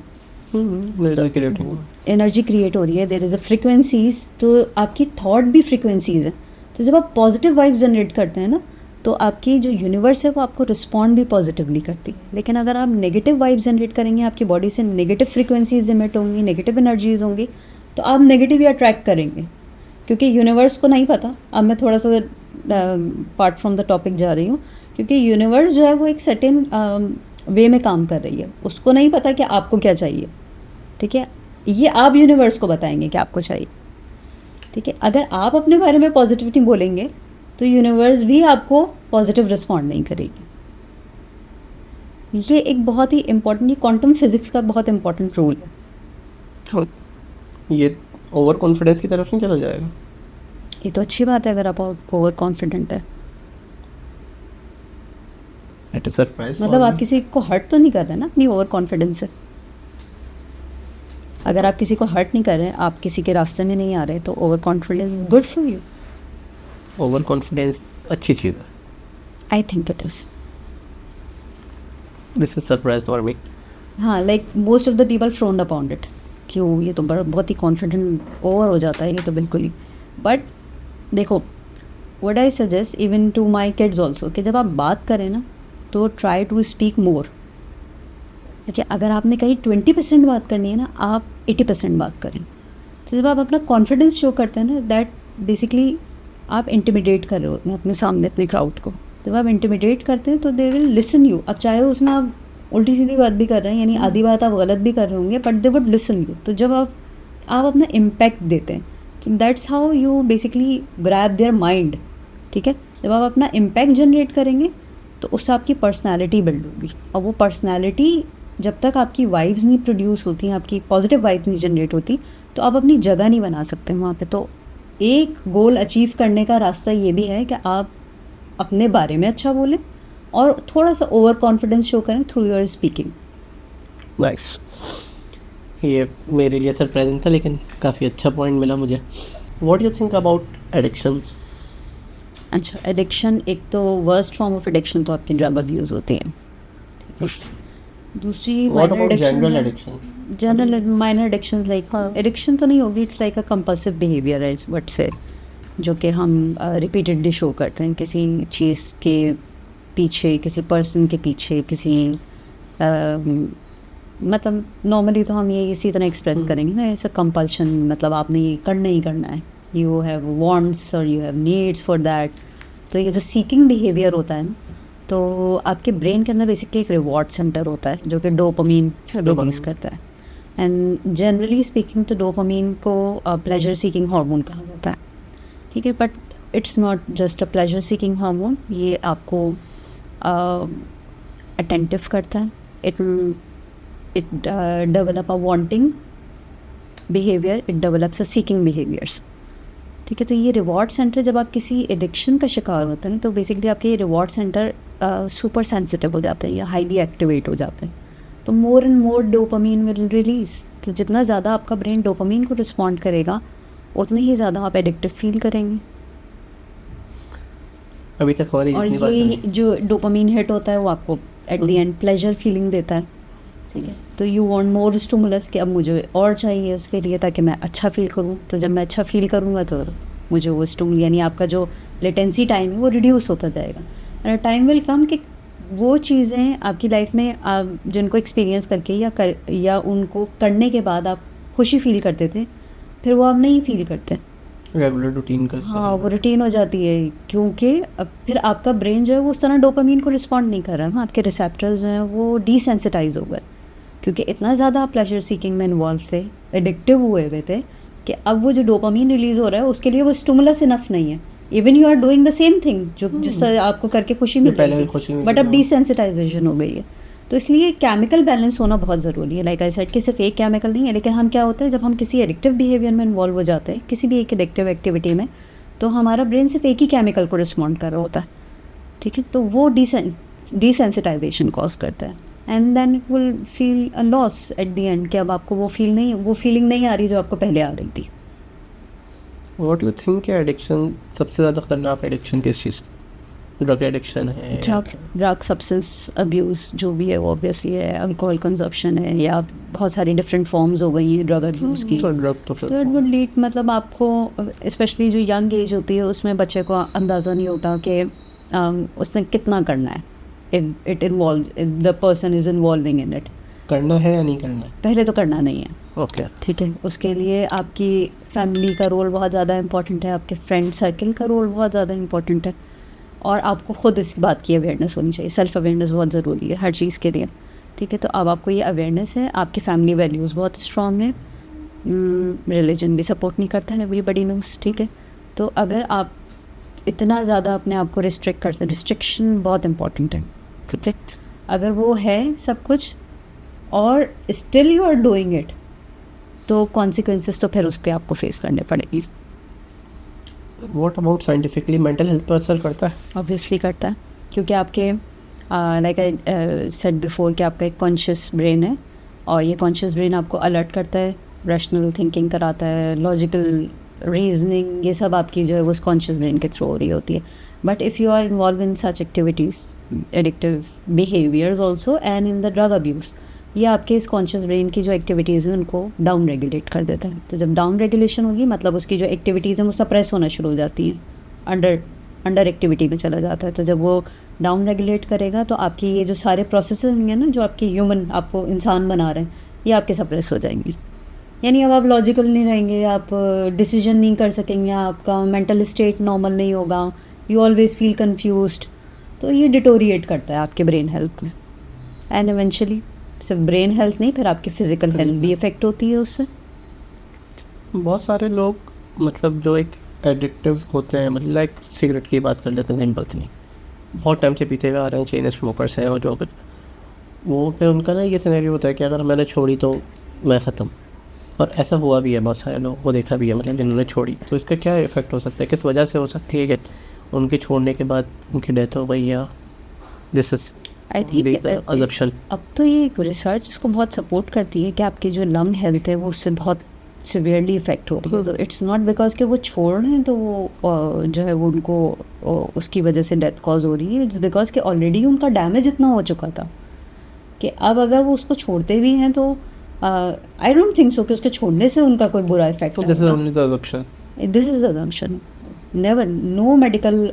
energy create हो रही है, देयर इज़ अ फ्रिक्वेंसीज, तो आपकी थॉट भी फ्रिक्वेंसीज है। तो जब आप पॉजिटिव वाइब्स जनरेट करते हैं ना, तो आपकी जो यूनिवर्स है वो आपको रिस्पॉन्ड भी पॉजिटिवली करती है। लेकिन अगर आप नेगेटिव वाइब्स जनरेट करेंगे, आपकी बॉडी से नेगेटिव फ्रिक्वेंसीज इमिट होंगी, नेगेटिव एनर्जीज होंगी, तो आप नेगेटिव ही अट्रैक्ट करेंगे, क्योंकि यूनिवर्स को नहीं पता। अब मैं थोड़ा सा पार्ट फ्रॉम द टॉपिक जा रही हूँ, क्योंकि यूनिवर्स जो है वो एक सर्टेन वे में काम कर रही है, उसको नहीं पता कि आपको क्या चाहिए, ठीक है, ये आप यूनिवर्स को बताएंगे कि आपको चाहिए, ठीक है। अगर आप अपने बारे में पॉजिटिविटी बोलेंगे तो यूनिवर्स भी आपको पॉजिटिव रिस्पॉन्ड नहीं करेगी। ये एक बहुत ही इम्पोर्टेंट, ये क्वांटम फिजिक्स का बहुत इंपॉर्टेंट रूल है। ये ओवर कॉन्फिडेंस की तरफ नहीं चला जाएगा? ये तो अच्छी बात है अगर आप ओवर कॉन्फिडेंट है, इट इज सरप्राइज। मतलब आप किसी को हर्ट तो नहीं कर रहे ना अपनी ओवर कॉन्फिडेंस से। अगर आप किसी को हर्ट नहीं कर रहे, आप किसी के रास्ते में नहीं आ रहे, तो over confidence is good for you. Over confidence अच्छी चीज़ है। I think it is. This is surprise for me. हाँ, like most of the people frowned upon it, क्यों, ये तो बहुत ही कॉन्फिडेंट ओवर हो जाता है, ये तो बिल्कुल ही। बट देखो, what I suggest even to my kids also, कि जब आप बात करें ना, तो ट्राई टू स्पीक मोर। देखिए, अगर आपने कहीं 20% बात करनी है ना, आप 80% बात करें। तो जब आप अपना कॉन्फिडेंस शो करते हैं ना, दैट बेसिकली आप इंटिमिडेट कर रहे होते हैं अपने सामने अपने क्राउड को। जब आप इंटिमिडेट करते हैं तो दे विल लिसन यू। अब चाहे उसमें आप उल्टी सीधी बात भी कर रहे हैं, यानी आधी बात आप गलत भी कर रहे होंगे, but they would listen you. तो जब आप अपना इम्पैक्ट देते हैं, तो that's how you basically grab their mind, ठीक है। जब आप अपना इम्पैक्ट जनरेट करेंगे तो उससे आपकी पर्सनैलिटी बिल्ड होगी, और वो पर्सनैलिटी जब तक आपकी वाइब्स नहीं प्रोड्यूस होती, आपकी पॉजिटिव वाइब्स नहीं जनरेट होती, तो आप अपनी जगह नहीं बना सकते वहाँ पे। तो एक गोल अचीव करने का रास्ता ये भी है कि आप अपने बारे में अच्छा बोलें और थोड़ा सा ओवर कॉन्फिडेंस शो करें थ्रू योर स्पीकिंग। नाइस। ये मेरे लिए सरप्राइजिंग था, लेकिन काफ़ी अच्छा पॉइंट मिला मुझे। What you think about addictions? अच्छा, एडिक्शन, एक तो वर्स्ट फॉर्म ऑफ एडिक्शन तो आपकी ड्रग यूज़ होती है, दूसरी what minor about general addiction. Addiction? General minor addiction like addiction तो नहीं होगी, it's like a compulsive behaviour है व्हाट से, जो कि हम रिपीटेडली शो करते हैं किसी चीज़ के पीछे, किसी पर्सन के पीछे, किसी मतलब नॉर्मली तो हम ये इसी तरह एक्सप्रेस करेंगे ना, ऐसा कंपल्शन, मतलब आपने ये करना ही करना है, यू हैव वांट्स और you have needs for that. तो ये जो सीकिंग बिहेवियर होता है ना, तो आपके ब्रेन के अंदर बेसिकली एक रिवॉर्ड सेंटर होता है जो कि डोपामीन रिलीज करता है। एंड जनरली स्पीकिंग तो डोपामीन को प्लेजर सीकिंग हार्मोन कहा जाता है, ठीक है। But it's not just a pleasure seeking hormone, ये आपको अटेंटिव करता है, it develop a wanting behavior, it develops a seeking behaviors, ठीक है। तो ये रिवॉर्ड सेंटर, जब आप किसी एडिक्शन का शिकार होते हैं तो बेसिकली आपके ये रिवॉर्ड सेंटर सुपर सेंसिटिव हो जाते हैं या हाईली एक्टिवेट हो जाते हैं, तो more and more dopamine will release. तो जितना ज़्यादा आपका ब्रेन डोपामीन को रिस्पॉन्ड करेगा, उतनी ही ज़्यादा आप एडिक्टिव फील करेंगे। अभी तक और ये जो डोपामीन हिट होता है वो आपको eight the and pleasure feeling देता है, ठीक है। तो यू वांट मोर स्टिमुलस, कि अब मुझे और चाहिए उसके लिए ताकि मैं अच्छा फील करूं। तो जब मैं अच्छा फील करूंगा तो मुझे वो स्टिमुल, यानी आपका जो लेटेंसी टाइम है वो रिड्यूस होता जाएगा। एंड टाइम विल कम कि वो चीज़ें आपकी लाइफ में आप जिनको एक्सपीरियंस करके या उनको करने के बाद आप खुशी फील करते थे, फिर वो आप नहीं फील करते, रेगुलर रूटीन का हाँ वो रूटीन हो जाती है, क्योंकि अब फिर आपका ब्रेन जो है वो उस तरह डोपामीन को रिस्पॉन्ड नहीं कर रहा है ना, आपके रिसेप्टर्स जो हैं वो डिसेंसिटाइज हो गए, क्योंकि इतना ज़्यादा आप प्लेजर सीकिंग में इन्वॉल्व थे, एडिक्टिव हुए हुए थे, कि अब वो जो डोपामीन रिलीज हो रहा है उसके लिए वो स्टिमुलस इनफ नहीं है। Even you are doing the same thing जो जिससे आपको करके खुशी मिल पहले रही भी खुशी थी, मिलती बट अब थी। डिसेंसिटाइजेशन हो गई है। तो इसलिए केमिकल बैलेंस होना बहुत ज़रूरी है। लाइक आई सेड कि सिर्फ एक केमिकल नहीं है, लेकिन हम क्या होता है जब हम किसी एडिक्टिव बिहेवियर में इन्वॉल्व हो जाते हैं, किसी भी एक एडिक्टिव एक्टिविटी में, तो हमारा ब्रेन सिर्फ एक ही केमिकल को रिस्पॉन्ड कर रहा होता है, ठीक है, तो वो डिसेंसिटाइजेशन कॉज करता है, and then it will feel a loss at the end, कि अब आपको वो फीलिंग नहीं आ रही जो आपको पहले आ रही थी। व्हाट यू थिंक है एडिक्शन सबसे ज़्यादा खतरनाक एडिक्शन किस चीज़, ड्रग एडिक्शन है? ड्रग सब्सटेंस अब्यूज़ जो भी है वो ऑब्वियसली है, अल्कोहल कंजप्शन है, या बहुत सारी डिफरेंट फॉर्म्स हो गई हैं ड्रग अब्यूज़ की। ड्रग तो तो इट वुड लीड, मतलब आपको स्पेशली जो यंग एज होती है उसमें बच्चे को अंदाज़ा नहीं होता कि उसने कितना करना है, it involve, the person is involving in it. करना है या नहीं करना है? पहले तो करना नहीं है, ओके। ठीक है, उसके लिए आपकी फैमिली का रोल बहुत ज़्यादा इंपॉर्टेंट है, आपके फ्रेंड सर्कल का रोल बहुत ज़्यादा इंपॉर्टेंट है, और आपको खुद इस बात की अवेयरनेस होनी चाहिए। सेल्फ अवेयरनेस बहुत ज़रूरी है हर चीज़ के लिए, ठीक है। तो अब आपको ये अवेयरनेस है, आपकी फैमिली वैल्यूज़ बहुत स्ट्रॉन्ग है, रिलीजन भी सपोर्ट नहीं करता है, एवरीबडी नोस, ठीक है। तो अगर आप इतना ज़्यादा अपने आप को रिस्ट्रिक्ट करते हैं, रिस्ट्रिक्शन बहुत इंपॉर्टेंट है, ठीक है। अगर वो है सब कुछ और still you are doing it, तो कॉन्सिक्वेंसेस तो फिर उस पर आपको फेस करने पड़ेगी। What about scientifically mental health पर असर करता है? ऑब्वियसली करता है, क्योंकि आपके लाइक आई सेड बिफोर कि आपका एक कॉन्शियस ब्रेन है, और ये कॉन्शियस ब्रेन आपको अलर्ट करता है, रैशनल थिंकिंग कराता है, लॉजिकल रीजनिंग, ये सब आपकी जो है वो उस कॉन्शियस ब्रेन के थ्रू हो रही होती है। But if you are involve in such activities, addictive behaviours also and in the drug abuse, ये आपके इस कॉन्शियस ब्रेन की जो एक्टिविटीज़ हैं उनको डाउन रेगुलेट कर देता है। तो जब डाउन रेगुलेशन होगी, मतलब उसकी जो एक्टिविटीज़ हैं वो सप्रेस होना शुरू हो जाती हैं, अंडर एक्टिविटी में चला जाता है। तो जब वो डाउन रेगुलेट करेगा तो आपकी ये जो सारे प्रोसेस हैं ना, जो आपकी ह्यूमन आपको इंसान बना रहे हैं, ये आपके सप्रेस हो जाएंगे। यानी अब आप लॉजिकल नहीं रहेंगे, आप डिसीजन नहीं कर सकेंगे, आपका मेंटल स्टेट नॉर्मल नहीं होगा, यू ऑलवेज फील कन्फ्यूज्ड। तो ये डिटोरिएट करता है आपके ब्रेन हेल्थ में, एंड इवेंचुअली सिर्फ ब्रेन हेल्थ नहीं, फिर आपकी फिजिकल हेल्थ भी इफेक्ट होती है उससे। बहुत सारे लोग मतलब जो एक एडिक्टिव होते हैं, मतलब लाइक सिगरेट की बात कर लेते हैं, सिंपल नहीं, बहुत टाइम से पीते हुए आ रहे हैं, चेन स्मोकर्स हैं, और जो वो फिर उनका ना ये सिनेरियो होता है कि अगर मैंने छोड़ी तो मैं ख़त्म। और ऐसा हुआ भी है, बहुत सारे लोग को देखा भी है, मतलब जिन्होंने छोड़ी। तो इसका क्या इफ़ेक्ट हो सकता है, किस वजह से हो सकती है कि उनके छोड़ने के बाद उनकी डेथ हो गई, या दिस इज आई थिंक अजप्शन? अब तो ये रिसर्च इसको बहुत सपोर्ट करती है कि आपकी जो लंग हेल्थ है वो उससे बहुत सिवियरली इफेक्ट हो रही है। तो इट्स नॉट बिकॉज कि वो छोड़ रहे हैं तो वो जो है वो उनको उसकी वजह से डेथ कॉज हो रही है, इट्स बिकॉज कि ऑलरेडी उनका डैमेज इतना हो चुका था कि अब अगर वो उसको छोड़ते भी हैं तो आई डोंट थिंक सो कि उसके छोड़ने से उनका कोई बुरा effect this is only the assumption. This is assumption, never, no medical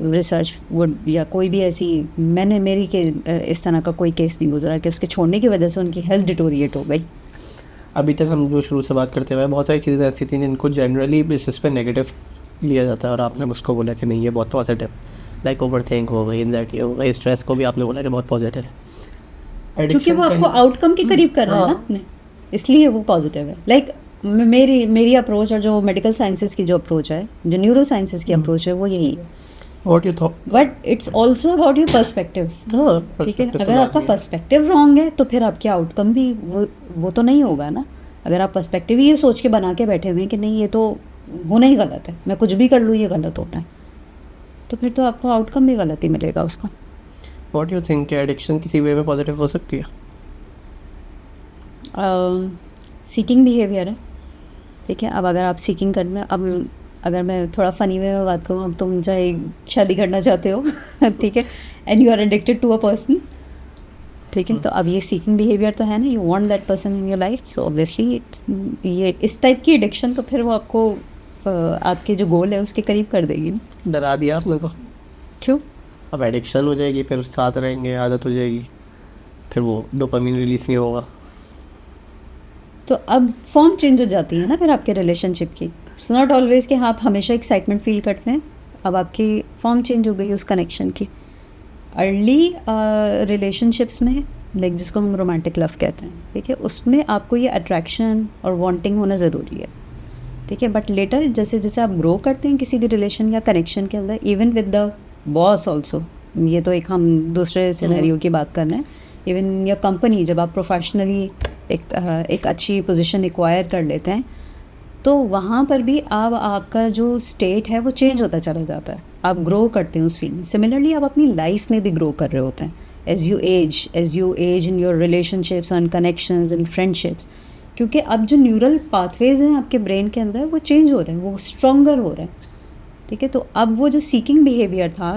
research would, या कोई भी ऐसी, मैंने मेरी के इस तरह का कोई केस नहीं गुजरा कि उसके छोड़ने की वजह से उनकी हेल्थ डिटोरिएट हो गई। अभी तक हम जो शुरू से बात करते हुए बहुत सारी चीज़ें ऐसी थी जिनको जनरली बेसिस पे नेगेटिव लिया जाता है, और आपने उसको बोला कि नहीं ये बहुत पॉजिटिव, लाइक ओवर थिंक हो गई, एंजाइटी हो गई, स्ट्रेस को भी आपने बोला कि बहुत पॉजिटिव है, क्योंकि वो आपको आउटकम के करीब कर रहा है ना अपने, इसलिए वो पॉजिटिव है। लाइक मेरी अप्रोच और जो मेडिकल साइंसेस की जो अप्रोच है, जो न्यूरो साइंसेस की अप्रोच है, वो यही है। What you thought? But it's also about your perspective, ठीक है। अगर आपका पर्सपेक्टिव रॉन्ग है तो फिर आपके आउटकम भी वो तो नहीं होगा ना। अगर आप पर्सपेक्टिव ये सोच के बना के बैठे हुए हैं कि नहीं ये तो होना ही गलत है, मैं कुछ भी कर लूँ ये गलत होना है, तो फिर तो आपको आउटकम भी गलत ही मिलेगा उसका। व्हाट यू थिंक एडिक्शन किसी वे में पॉजिटिव हो सकती है? सीकिंग बिहेवियर है, ठीक है। अब अगर आप सीकिंग करना, अब अगर मैं थोड़ा फ़नी वे में बात करूँ, अब तुम चाहे शादी करना चाहते हो ठीक है, and you are addicted to a person, ठीक है, तो अब ये सीकिंग बिहेवियर तो है ना, you want that person in your life, so obviously ये इस टाइप की एडिक्शन तो फिर वो आपको आपके जो गोल है उसके करीब कर देगी ना। डरा दिया आपने को। क्यों? अब एडिक्शन हो जाएगी, फिर साथ रहेंगे, आदत हो जाएगी, फिर वो डोपामिन रिलीज नहीं होगा, तो अब फॉर्म चेंज हो जाती है ना फिर आपके रिलेशनशिप की। इट्स नॉट ऑलवेज कि हाँ आप हमेशा एक्साइटमेंट फील करते हैं, अब आपकी फॉर्म चेंज हो गई उस कनेक्शन की। अर्ली रिलेशनशिप्स में, लाइक जिसको हम रोमांटिक लव कहते हैं, ठीक है, उसमें आपको ये अट्रैक्शन और वांटिंग होना ज़रूरी है, ठीक है। बट लेटर जैसे जैसे आप ग्रो करते हैं किसी भी रिलेशन या कनेक्शन के अंदर, even with the boss also, ये तो एक हम दूसरे सिनेरियो की बात कर रहे हैं, इवन योर कंपनी, जब आप प्रोफेशनली एक अच्छी पोजीशन एक्वायर कर लेते हैं तो वहाँ पर भी अब आपका जो स्टेट है वो चेंज होता चला जाता है, आप ग्रो करते हैं उस फील्ड में। सिमिलरली आप अपनी लाइफ में भी ग्रो कर रहे होते हैं as you age in your relationships and connections and friendships, क्योंकि अब जो न्यूरल पाथवेज हैं आपके ब्रेन के अंदर वो चेंज हो रहे हैं, वो स्ट्रॉन्गर हो रहे हैं, ठीक है। तो अब वो जो सीकिंग बिहेवियर था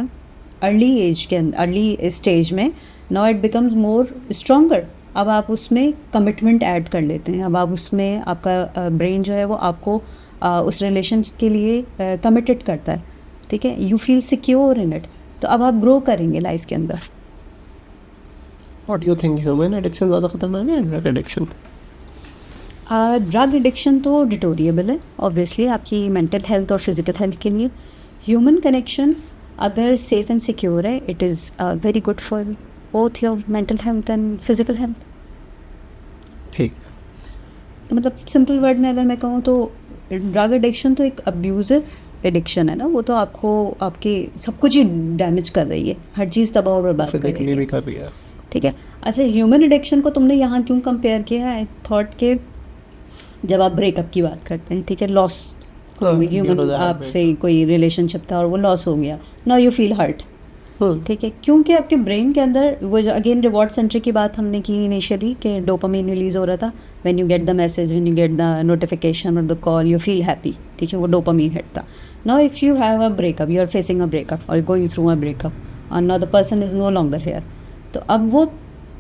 अर्ली एज के अंदर, अर्ली स्टेज में, now it becomes more stronger. अब आप उसमें कमिटमेंट ऐड कर लेते हैं, अब आप उसमें आपका ब्रेन जो है वो आपको उस रिलेशन के लिए कमिटेड करता है, ठीक है। You feel secure in it, तो अब आप ग्रो करेंगे लाइफ के अंदर। What you think, human addiction ज़्यादा खतरनाक है ड्रग एडिक्शन? ड्रग एडिक्शन तो डिटोरिएबल है ऑब्वियसली आपकी मेंटल हेल्थ और फिजिकल हेल्थ के लिए। ह्यूमन कनेक्शन अगर सेफ एंड सिक्योर है, it is very good for both your mental health and physical health. ठीक, मतलब सिंपल वर्ड में अगर मैं कहूँ तो ड्रग एडिक्शन तो एक अब्यूजिव एडिक्शन है ना, वो तो आपको आपके सब कुछ ही डैमेज कर रही है, हर चीज़ तबाह और बर्बाद कर रही फिजिकली है, भी कर रही है। ठीक है। अच्छा, ह्यूमन एडिक्शन को तुमने यहाँ क्यों कंपेयर किया है? आई थॉट के जब आप ब्रेकअप की बात करते हैं, ठीक है, लॉस, ह्यूमन आपसे कोई रिलेशनशिप था और वो लॉस हो गया, नाउ यू फील हर्ट, ठीक है, क्योंकि आपके ब्रेन के अंदर वो जो अगेन रिवॉर्ड सेंटर की बात हमने की इनिशियली कि डोपामिन रिलीज हो रहा था, when you get the message, when you get the notification और the call, you feel happy, ठीक है, वो डोपामिन हिट था। Now if you have a breakup, you are facing a breakup और गोइंग थ्रू अ ब्रेकअप और now the person is no longer here, तो अब वो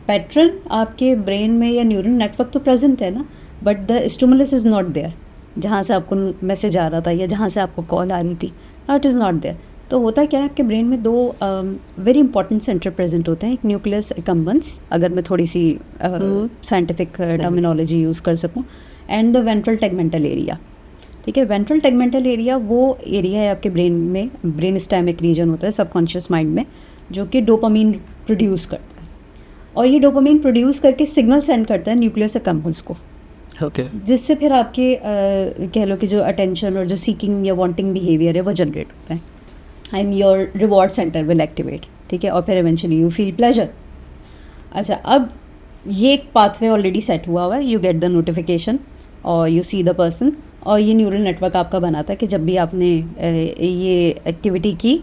पैटर्न आपके ब्रेन में या न्यूरल नेटवर्क तो प्रेजेंट है ना, but the stimulus is not there, जहाँ से आपको मैसेज आ रहा था या जहाँ से आपको कॉल आ रही थी, इट इज़ नॉट देयर। तो होता क्या है, आपके ब्रेन में दो वेरी इंपॉर्टेंट सेंटर प्रेजेंट होते हैं, एक न्यूक्लियस एकम्बेंस, अगर मैं थोड़ी सी साइंटिफिक टर्मिनोलॉजी यूज़ कर सकूं, and the ventral tegmental area, ठीक है। वेंट्रल टेगमेंटल एरिया वो एरिया है आपके ब्रेन में, ब्रेन स्टेम एक रीजन होता है सबकॉन्शियस माइंड में, जो कि डोपामीन प्रोड्यूस करता है, और ये डोपामीन प्रोड्यूस करके सिग्नल सेंड करता है न्यूक्लियस एकम्बेंस को, ओके, जिससे फिर आपके कह लो कि जो अटेंशन और जो सीकिंग या वांटिंग बिहेवियर है वो जनरेट होता है, and your reward centre will activate, ठीक है, और फिर इवेंचुअली यू फील प्लेजर। अच्छा, अब ये एक पाथवे ऑलरेडी सेट हुआ है, यू गेट द नोटिफिकेशन और यू सी द पर्सन, और ये न्यूरल नेटवर्क आपका बनाता है कि जब भी आपने ये एक्टिविटी की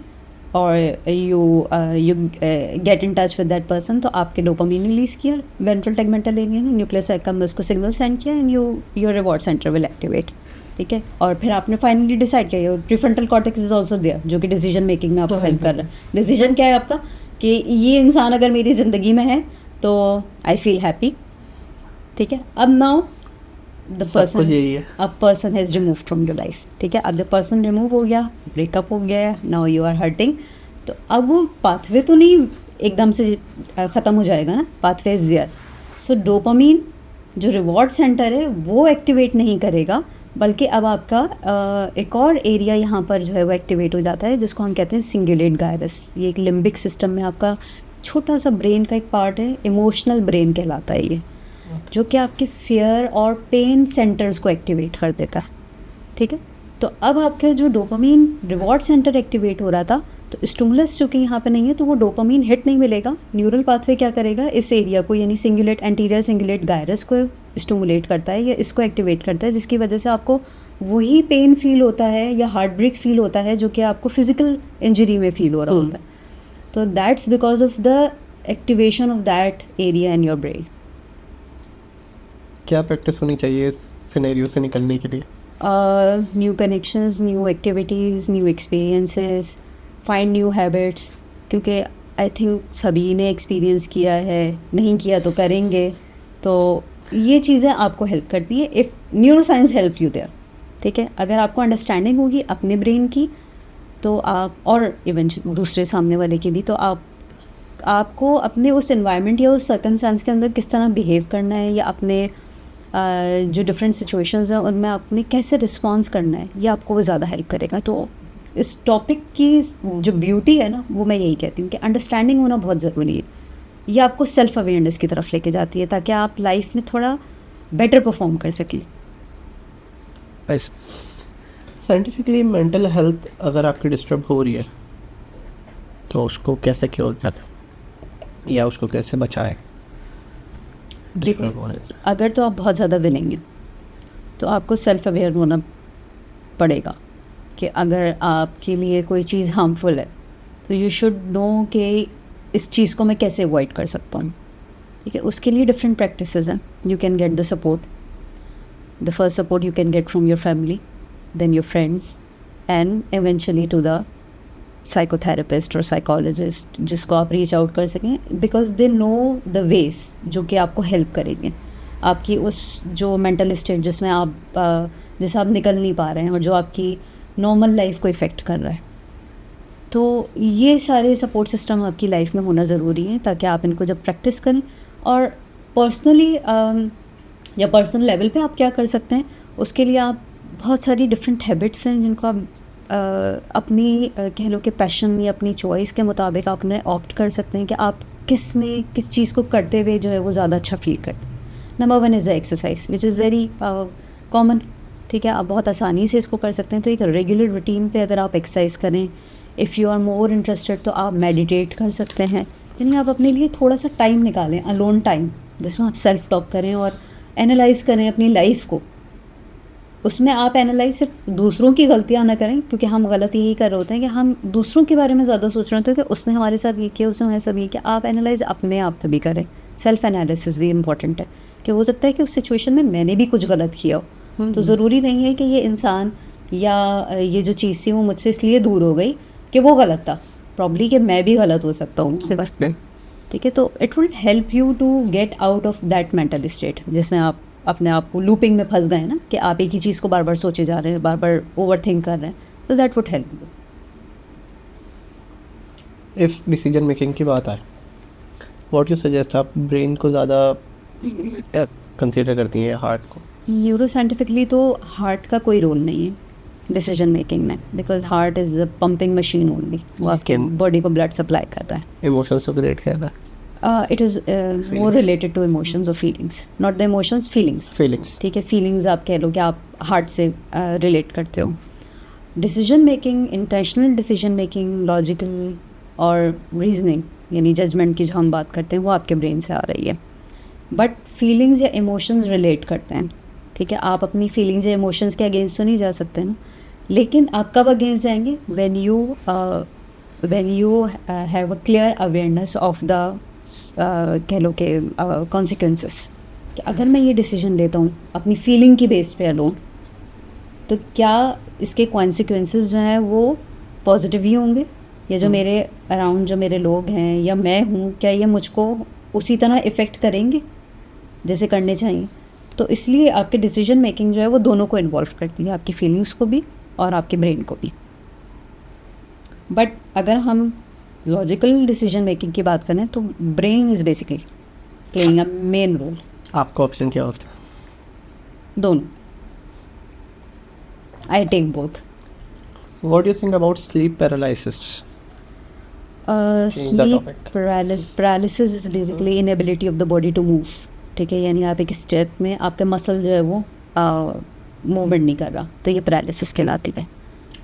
और you get in touch with that person, तो आपके डोपामीन रिलीज़ किया, वेंट्रल टेगमेंटल एरिया ने न्यूक्लियस एकम्बेंस को सिग्नल सेंड किया, and your reward centre will activate, ठीक है। और फिर आपने फाइनली डिसाइड किया, your prefrontal cortex is also there, जो कि डिसीजन मेकिंग में आपको हेल्प कर रहा है। डिसीजन क्या है आपका, कि ये इंसान अगर मेरी ज़िंदगी में है तो आई फील हैप्पी, ठीक है। अब now the person has remove from your life, ठीक है। अब जब पर्सन रिमूव हो गया, ब्रेकअप हो गया, नाउ यू आर हर्टिंग, तो अब वो पाथवे तो नहीं एकदम से ख़त्म हो जाएगा ना, pathway is there, so dopamine जो रिवॉर्ड सेंटर है वो एक्टिवेट नहीं करेगा, बल्कि अब आपका एक और एरिया यहाँ पर जो है वो एक्टिवेट हो जाता है, जिसको हम कहते हैं सिंगुलेट गायरस। ये एक लिम्बिक सिस्टम में आपका छोटा सा ब्रेन का एक पार्ट है, इमोशनल ब्रेन कहलाता है ये, जो कि आपके फियर और पेन सेंटर्स को एक्टिवेट कर देता है, ठीक है। तो अब आपका जो डोपामीन रिवॉर्ड सेंटर एक्टिवेट हो रहा था, तो स्टिमुलस जो कि यहाँ पे नहीं है, तो वो डोपामीन हिट नहीं मिलेगा, न्यूरल पाथवे क्या करेगा, इस एरिया को यानी सिंगुलेट एंटीरियर सिंगुलेट गायरस को स्टिमुलेट करता है या इसको एक्टिवेट करता है, जिसकी वजह से आपको वही पेन फील होता है या हार्ट ब्रेक फील होता है जो कि आपको फिजिकल इंजरी में फील हो रहा होता है। तो that's because of the activation of that area in your brain. क्या प्रैक्टिस होनी चाहिए इस सिनेरियो से निकलने के लिए? New connections, new activities, new experiences, find new habits, क्योंकि आई थिंक सभी ने एक्सपीरियंस किया है, नहीं किया तो करेंगे, तो ये चीज़ें आपको हेल्प करती है if neuroscience help you there, ठीक है। अगर आपको अंडरस्टैंडिंग होगी अपने ब्रेन की, तो आप और इवन दूसरे सामने वाले की भी, तो आपको अपने उस एनवायरनमेंट या उस सर्कमस्टेंस के अंदर किस तरह बिहेव करना है या अपने जो डिफरेंट सिचुएशंस हैं उनमें आपने कैसे रिस्पॉन्स करना है, ये आपको वो ज़्यादा हेल्प करेगा। तो इस टॉपिक की जो ब्यूटी है ना, वो मैं यही कहती हूँ कि अंडरस्टैंडिंग होना बहुत ज़रूरी है। ये आपको सेल्फ अवेयरनेस की तरफ लेके जाती है ताकि आप लाइफ में थोड़ा बेटर परफॉर्म कर सकें। साइंटिफिकली मेंटल हेल्थ अगर आपकी डिस्टर्ब हो रही है तो उसको कैसे क्योर करें या उसको कैसे बचाएं डिस्टर्ब होने से? अगर तो आप बहुत ज़्यादा विलिंग हैं तो आपको सेल्फ अवेयर होना पड़ेगा कि अगर आपके लिए कोई चीज़ हार्मफुल है तो यू शुड नो कि इस चीज़ को मैं कैसे अवॉइड कर सकता हूँ। ठीक है, उसके लिए डिफरेंट प्रैक्टिसेस हैं। You can get the support, the first support you can get from your family, then your friends, and eventually to the psychotherapist or psychologist जिसको आप रीच आउट कर सकें, because they know the ways जो कि आपको help करेंगे आपकी उस जो मेंटल स्टेट जिसमें आप जिससे आप निकल नहीं पा रहे हैं और जो आपकी नॉर्मल लाइफ को इफ़ेक्ट कर रहा है। तो ये सारे सपोर्ट सिस्टम आपकी लाइफ में होना ज़रूरी है ताकि आप इनको जब प्रैक्टिस करें। और पर्सनली या पर्सनल लेवल पे आप क्या कर सकते हैं, उसके लिए आप बहुत सारी डिफरेंट हैबिट्स हैं जिनको आप अपनी कह लो कि पैशन या अपनी चॉइस के मुताबिक आप उन्हें ऑप्ट कर सकते हैं कि आप किस चीज़ को करते हुए जो है वो ज़्यादा अच्छा फील करते हैं। Number 1 is the exercise which is very common. ठीक है, आप बहुत आसानी से इसको कर सकते हैं। तो एक रेगुलर रूटीन पे अगर आप एक्सरसाइज करें, if you are more interested तो आप मेडिटेट कर सकते हैं। यानी आप अपने लिए थोड़ा सा टाइम निकालें, अलोन टाइम, जिसमें आप सेल्फ टॉक करें और एनालाइज करें अपनी लाइफ को। उसमें आप एनालाइज सिर्फ दूसरों की गलतियां ना करें, क्योंकि हम गलत यही कर रहे होते हैं कि हम दूसरों के बारे में ज़्यादा सोच रहे होते हैं कि उसने हमारे साथ ये किया, उसने हमारे साथ ये किया। आप एनालाइज अपने आप पे भी करें। सेल्फ एनालिसिस भी इम्पॉर्टेंट है कि हो सकता है कि उस सिचुएशन में मैंने भी कुछ गलत किया हो। तो ज़रूरी नहीं है कि ये इंसान या ये जो चीज़ थी वो मुझसे इसलिए दूर हो गई कि वो गलत था, प्रॉब्ली कि मैं भी गलत हो सकता हूँ। ठीक है, तो it will help you to get out of that mental state जिसमें आप अपने आप को लूपिंग में फंस गए ना, कि आप एक ही चीज़ को बार बार सोचे जा रहे हैं, बार बार ओवर थिंक कर रहे हैं। तो that would help you. If decision making की बात आए, व्हाट यू सजेस्ट, आप ब्रेन को ज़्यादा कंसीडर करती हैं हार्ट को? न्यूरो साइंटिफिकली तो हार्ट का कोई रोल नहीं है डिसीजन मेकिंग में, because heart is a pumping machine only. वो आपके बॉडी को ब्लड सप्लाई कर रहा है। इमोशंस को क्रिएट कर रहा है। It is more related to emotions और feelings, not the emotions, feelings. ठीक है, फीलिंग्स आप कह लो कि आप हार्ट से रिलेट करते हो। Decision making, intentional decision making, logical और रीजनिंग यानी जजमेंट की जो हम बात करते हैं वो आपके ब्रेन से आ रही है। बट फीलिंग्स या इमोशंस रिलेट करते हैं। ठीक है, आप अपनी फीलिंग्स या इमोशंस के अगेंस्ट तो नहीं जा सकते ना, लेकिन आप कब अगेंस्ट जाएंगे? When you have a clear awareness of the कह लो कि कॉन्सिक्वेंसेस, कि अगर मैं ये डिसीजन लेता हूँ अपनी फीलिंग की बेस पे अलोन, तो क्या इसके कॉन्सिक्वेंसेस जो हैं वो पॉजिटिव ही होंगे, या जो मेरे अराउंड जो मेरे लोग हैं या मैं हूँ, क्या ये मुझको उसी तरह इफ़ेक्ट करेंगे जैसे करने चाहिए? तो इसलिए आपके डिसीजन मेकिंग जो है वो दोनों को इन्वॉल्व करती है, आपकी फीलिंग्स को भी और आपके ब्रेन को भी। बट अगर हम लॉजिकल डिसीजन मेकिंग की बात करें तो brain is basically playing a main role. आपका ऑप्शन क्या होता है? दोनों, I take both. What do you think about sleep paralysis? Sleep paralysis is basically inability of the body to move. ठीक है, यानी आप एक स्टेट में आपके मसल जो है वो मूवमेंट नहीं कर रहा, तो ये पैरालिसिस कहलाती है।